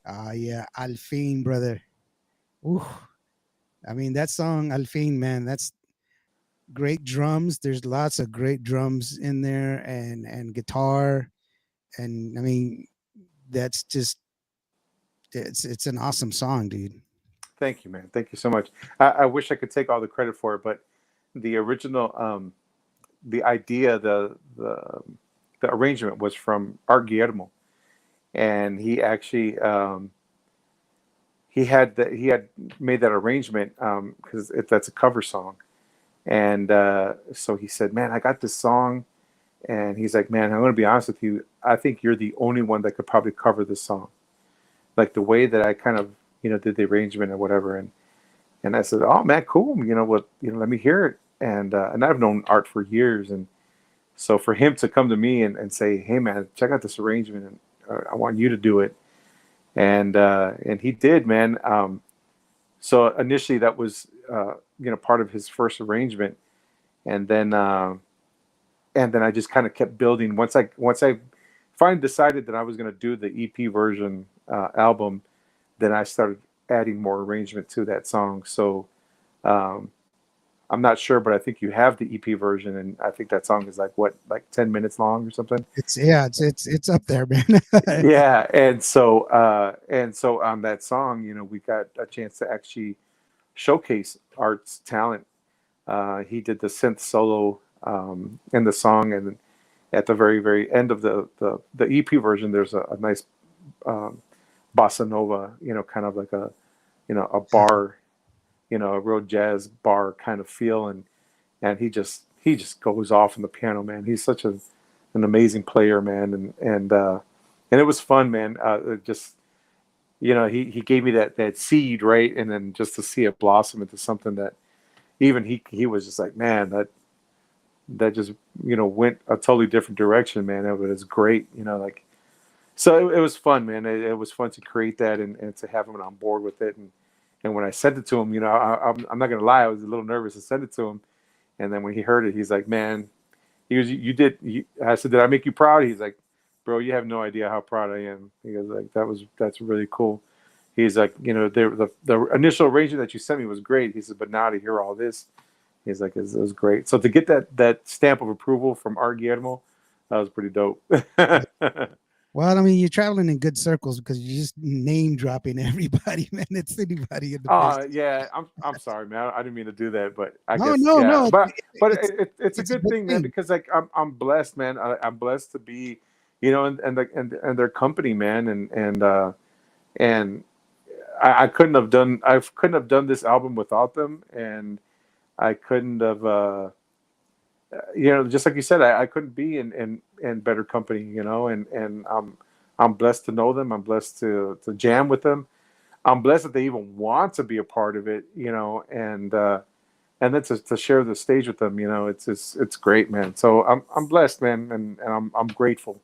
Yeah, Al Fin, brother. Ooh, I mean that song Al Fin, man. That's great drums. There's lots of great drums in there, and guitar, and I mean that's just it's an awesome song, dude. Thank you, man. Thank you so much. I wish I could take all the credit for it, but the original, the idea, the arrangement was from Art Guillermo, and he actually he had made that arrangement because that's a cover song, and so he said, "Man, I got this song," and he's like, "Man, I'm going to be honest with you. I think you're the only one that could probably cover this song, like the way that I kind of did the arrangement or whatever." And I said, "Oh man, cool. What? Let me hear it." And I've known Art for years, and so for him to come to me and say, "Hey man, check out this arrangement, and I want you to do it," and he did, man. So initially that was part of his first arrangement, and then I just kind of kept building. Once I finally decided that I was going to do the EP version album, then I started adding more arrangement to that song. So um, I'm not sure, but I think you have the EP version, and I think that song is like 10 minutes long or something. It's yeah, it's up there, man. Yeah, and so on that song, we got a chance to actually showcase Art's talent. He did the synth solo in the song, and at the very very end of the EP version, there's a nice um, bossa nova, kind of like a bar, a real jazz bar kind of feel, and he just goes off on the piano, man. He's such an amazing player, man, and it was fun, man. Just he gave me that seed, right, and then just to see it blossom into something that even he was just like, man, that just went a totally different direction, man. It was great, like. So it was fun, man. It was fun to create that and to have him on board with it. And when I sent it to him, I'm not gonna lie, I was a little nervous to send it to him. And then when he heard it, he's like, "Man," he goes, "You did." I said, "Did I make you proud?" He's like, "Bro, you have no idea how proud I am." He goes, "Like that's really cool." He's like, the initial arrangement that you sent me was great. He said, "But now to hear all this," he's like, it was great. So to get that stamp of approval from Art Guillermo, that was pretty dope. Well, I mean, you're traveling in good circles because you're just name dropping everybody, man. It's anybody in the business. Yeah, I'm sorry, man. I didn't mean to do that, but I No, guess no, yeah. no. But It's it's a it's a good good thing, man, thing. because like I'm blessed, man. I'm blessed to be, and their company, man, and I couldn't have done this album without them, and I couldn't have just like you said, I couldn't be in better company, and I'm blessed to know them. I'm blessed to jam with them. I'm blessed that they even want to be a part of it, and then to share the stage with them, it's great, man. So I'm blessed, man, and I'm grateful.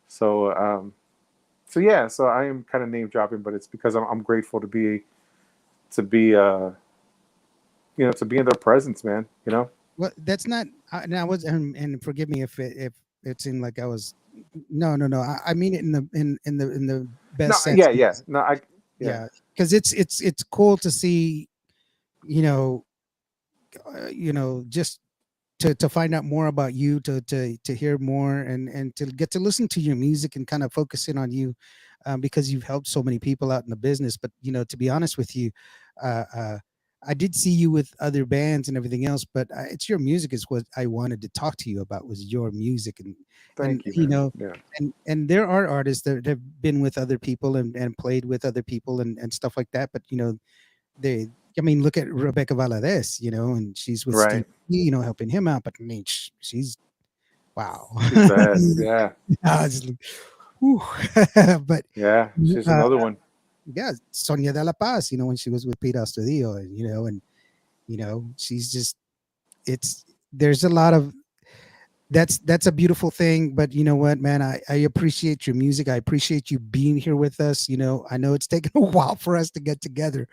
So so yeah, so I am kind of name dropping, but it's because I'm grateful to be to be in their presence, man. Well, that's not. And I was, and forgive me if it seemed like I was. No, no, no. I mean it in the No, best sense. yeah, yeah, no, yeah, Yeah, because it's cool to see, you know, just to find out more about you, to hear more, and to get to listen to your music and kind of focus in on you, because you've helped so many people out in the business. But to be honest with you, uh, uh, I did see you with other bands and everything else, but it's your music is what I wanted to talk to you about, was your music. And thank you, man. Yeah, and there are artists that have been with other people and played with other people and stuff like that, but they I mean, look at Rebecca Valadez, and she's with Steve, right. helping him out. But I mean, she's wow. She's bad. Yeah, I was like, whew. But yeah. She's uh, another one. yeah, Sonia de la Paz, when she was with Peter Astudillo, and she's just it's there's a lot of that's a beautiful thing. But you know what, man, I appreciate your music. I appreciate you being here with us. I know it's taken a while for us to get together,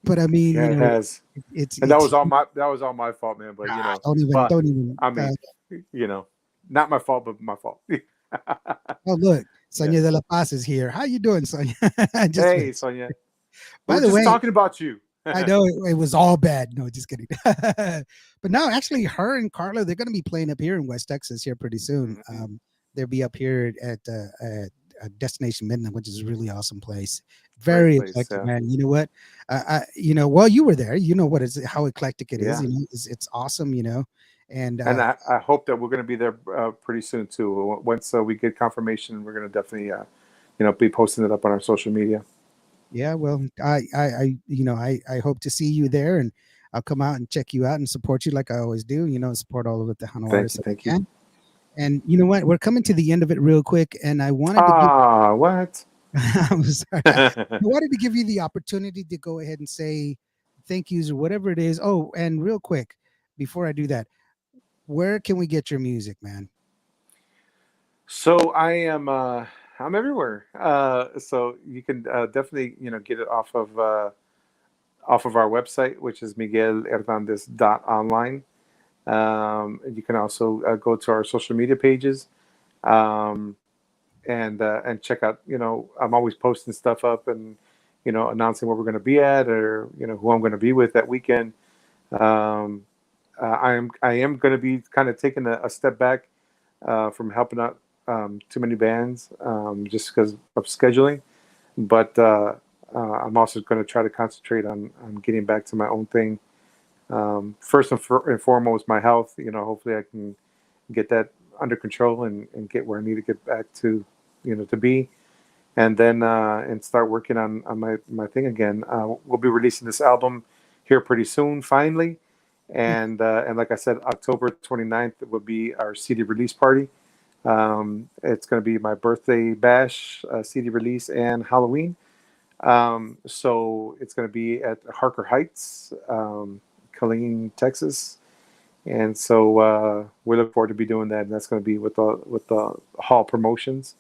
but I mean, Yeah, it has. And that it's was all my fault, man. But don't even I mean, you know, not my fault, but my fault. oh, look. Sonia de Yes. la Paz is here. How you doing, Sonia? Just Hey, Sonia. We by were the just way, talking about you. I know it was all bad. No, just kidding. But no, actually, her and Carla, they're going to be playing up here in West Texas here pretty soon. Mhm. They'll be up here at Destination Midnight, which is a really awesome place. Great Very place. eclectic, man. You know what? Well, you were there. You know what is how eclectic it is. Yeah. You know, it's awesome. You know, and And I hope that we're going to be there pretty soon too. Once we get confirmation, we're going to definitely, be posting it up on our social media. yeah, well, I hope to see you there, and I'll come out and check you out and support you like I always do. You know, support all of the Tejano Thank artists you. that Thank we you. can. And you know what? We're coming to the end of it real quick, and I wanted to give. Ah, what? I'm sorry. I wanted to give you the opportunity to go ahead and say thank yous or whatever it is. Oh, and real quick, before I do that, where can we get your music, man? So I'm everywhere. So you can definitely get it off of our website, which is miguelhernandez.online. You can also go to our social media pages, um, and check out. I'm always posting stuff up and announcing where we're going to be at, or who I'm going to be with that weekend. Um, I am going to be kind of taking a step back from helping out too many bands, just because of scheduling. But I'm also going to try to concentrate on getting back to my own thing. First and foremost, my health. Hopefully I can get that under control and get where I need to get back to, to be, and then and start working on my thing again. We'll be releasing this album here pretty soon, finally, and like I said, October 29th will be our CD release party. It's going to be my birthday bash, CD release, and Halloween. So it's going to be at Harker Heights, Killeen, Texas, and so we look forward to be doing that. And that's going to be with the Hall Promotions,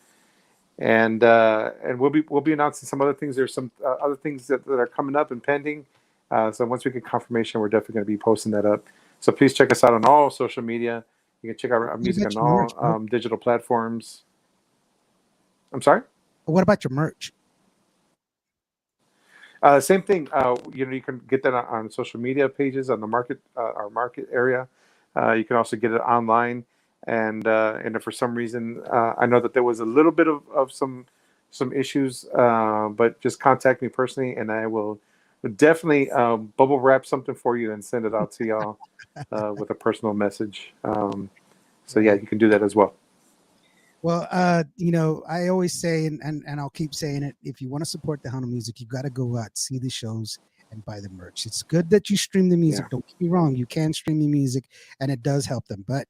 and we'll be announcing some other things. There's some other things that are coming up and pending. So once we get confirmation, we're definitely going to be posting that up. So please check us out on all social media. You can check out our What music about on your merch, all bro? digital platforms. I'm sorry. What about your merch? Same thing. You can get that on social media pages on the market, our market area. You can also get it online, and if for some reason I know that there was a little bit of some issues, but just contact me personally, and I will definitely bubble wrap something for you and send it out to y'all with a personal message. So yeah, Yeah. you can do that as well. Well, I always say, and I'll keep saying it. If you want to support the Hana music, you got to go out, see the shows, and buy the merch. It's good that you stream the music. Yeah. Don't get me wrong; you can stream the music, and it does help them. But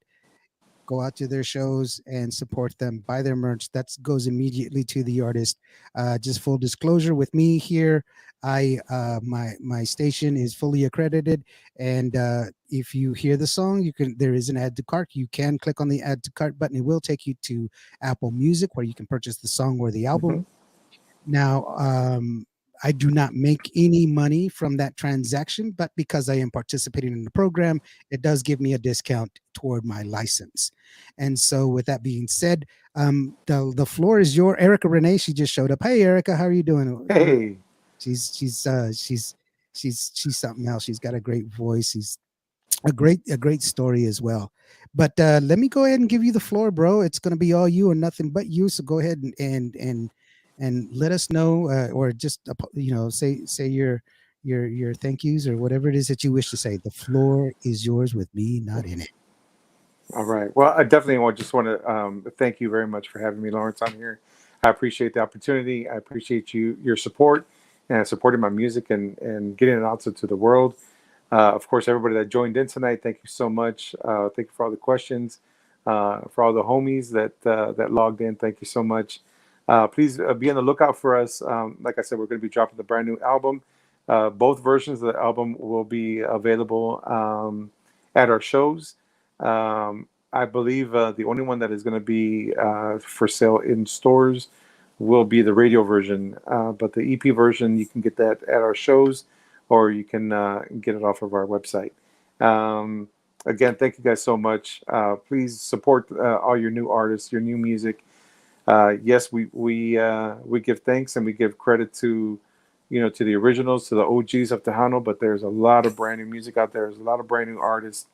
go out to their shows and support them, buy their merch. That goes immediately to the artist. Just full disclosure with me here, my station is fully accredited, and if you hear the song, there is an add to cart. You can click on the add to cart button. It will take you to Apple Music where you can purchase the song or the album. Hmm. Now, I do not make any money from that transaction, but because I am participating in the program, it does give me a discount toward my license. And so, with that being said, the floor is your Erica Renee. She just showed up. Hey, Erica, how are you doing? Hey. She's something else. She's got a great voice. She's a great story as well. But let me go ahead and give you the floor, bro. It's going to be all you and nothing but you. So go ahead and let us know, or just say your thank yous or whatever it is that you wish to say. The floor is yours with me not in it. All right. Well, I definitely just want to thank you very much for having me, Lawrence, on here. I appreciate the opportunity. I appreciate your support and supporting my music and getting it out to the world. Of course, everybody that joined in tonight, thank you so much. Thank you for all the questions. For all the homies that logged in, thank you so much. Please be on the lookout for us. Like I said, we're going to be dropping the brand new album. Both versions of the album will be available at our shows. I believe the only one that is going to be for sale in stores will be the radio version. But the EP version, you can get that at our shows, or you can get it off of our website. Again, thank you guys so much. Please support all your new artists, your new music. Yes, we give thanks and we give credit to, to the originals, to the OGs of Tejano. But there's a lot of brand new music out there. There's a lot of brand new artists,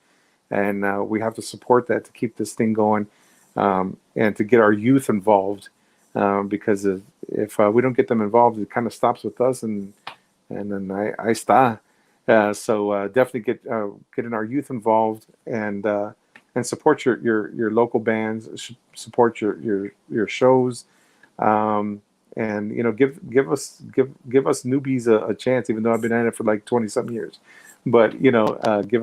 and we have to support that to keep this thing going, and to get our youth involved. Because if we don't get them involved, it kind of stops with us, and then I está. So definitely getting our youth involved, and support your local bands, support your shows, and give us newbies a chance. Even though I've been at it for like 20 some years, but give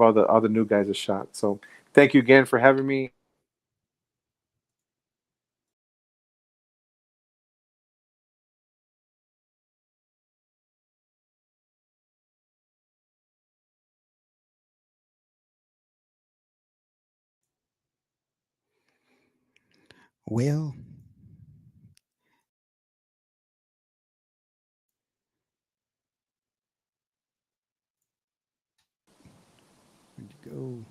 all the new guys a shot. So thank you again for having me. Well, where'd you go?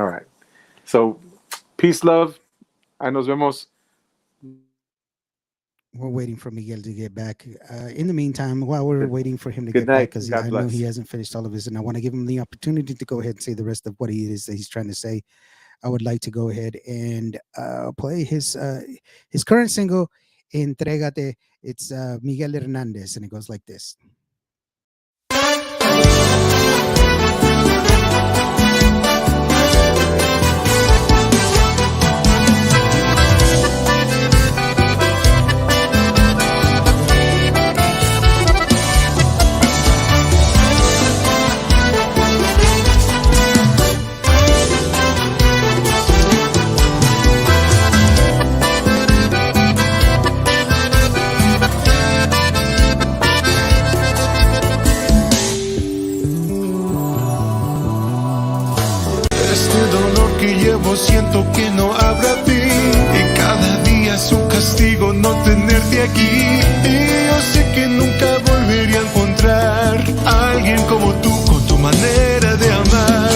All right. So peace, love. I nos vemos. We're waiting for Miguel to get back. In the meantime, while we're Good, waiting for him to good get back, night. because God I know he bless. hasn't finished all of his, and I want to give him the opportunity to go ahead and say the rest of what he is that he's trying to say. I would like to go ahead and play his current single, "Entrégate." It's Miguel Hernandez, and it goes like this. Este dolor que llevo siento que no habrá fin, y cada día es un castigo no tenerte aquí. Y yo sé que nunca volveré a encontrar a alguien como tú con tu manera de amar.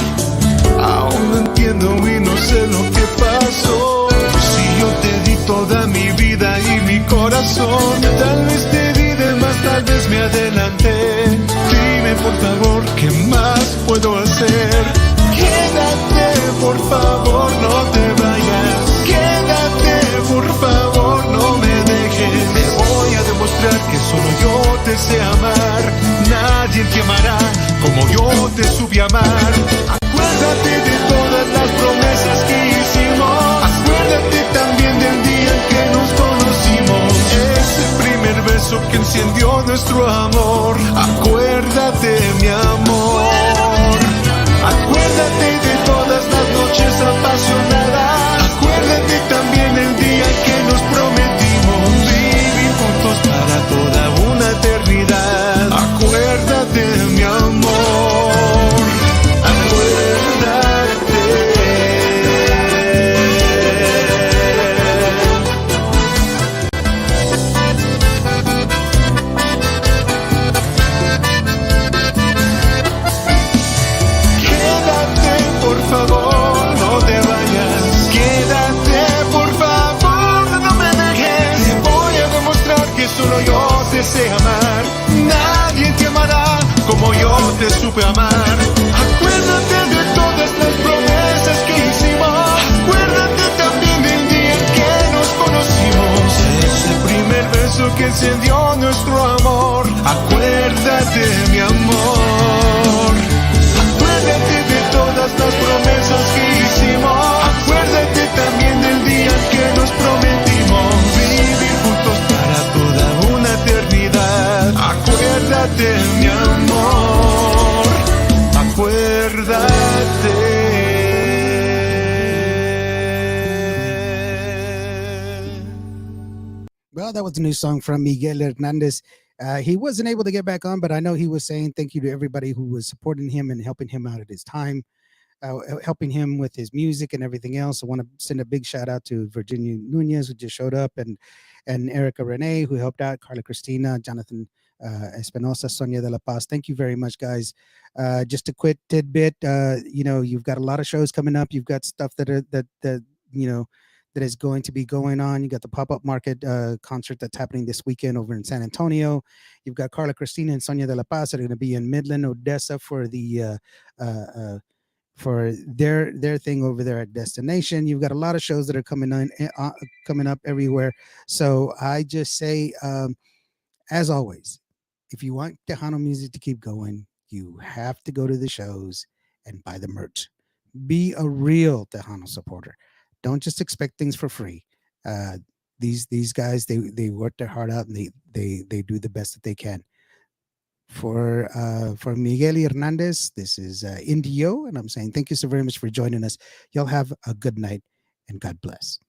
Aún no entiendo y no sé lo que pasó. Si yo te di toda mi vida y mi corazón, tal vez te di de más, tal vez me adelanté. Dime por favor, ¿qué más puedo hacer? Quédate, por favor, no te vayas. Quédate, por favor, no me dejes. Te voy a demostrar que solo yo te sé amar. Nadie te amará como yo te supe amar. Acuérdate de todas las promesas que hicimos. Acuérdate también del día en que nos conocimos. Ese primer beso que encendió nuestro amor. Acuérdate, mi amor. Acuérdate de todas las noches apasionadas. Acuérdate también el día que nos prometimos vivir juntos para toda una eternidad. Acuérdate, mi amor. Acuérdate. Por favor, no te vayas. Quédate, por favor, no me dejes. Te voy a demostrar que solo yo te sé amar. Nadie te amará como yo te supe amar. Acuérdate de todas las promesas que hicimos. Acuérdate también del día en que nos conocimos. Ese primer beso que encendió nuestro amor. Acuérdate, mi amor. Acuérdate de todas las promesas que hicimos. Acuérdate también del día que nos prometimos vivir juntos para toda una eternidad. Acuérdate, mi amor. Acuérdate. Well, that was a new song from Miguel Hernandez. He wasn't able to get back on, but I know he was saying thank you to everybody who was supporting him and helping him out at his time, helping him with his music and everything else. I want to send a big shout out to Virginia Nunez, who just showed up, and Erica Renee, who helped out, Carla Cristina, Jonathan Espinosa, Sonia de la Paz. Thank you very much, guys. Just a quick tidbit, you've got a lot of shows coming up. You've got stuff that are that you know that is going to be going on. You got the pop up market concert that's happening this weekend over in San Antonio. You've got Carla Cristina and Sonia de la Paz that are going to be in Midland, Odessa uh, uh, for their thing over there at Destination. You've got a lot of shows that are coming up everywhere. So I just say, as always, if you want Tejano music to keep going, you have to go to the shows and buy the merch. Be a real Tejano supporter. Don't just expect things for free. Uh, these guys, they work their heart out and they do the best that they can. For Miguel Hernandez, this is Indio, and I'm saying thank you so very much for joining us. Y'all have a good night and God bless.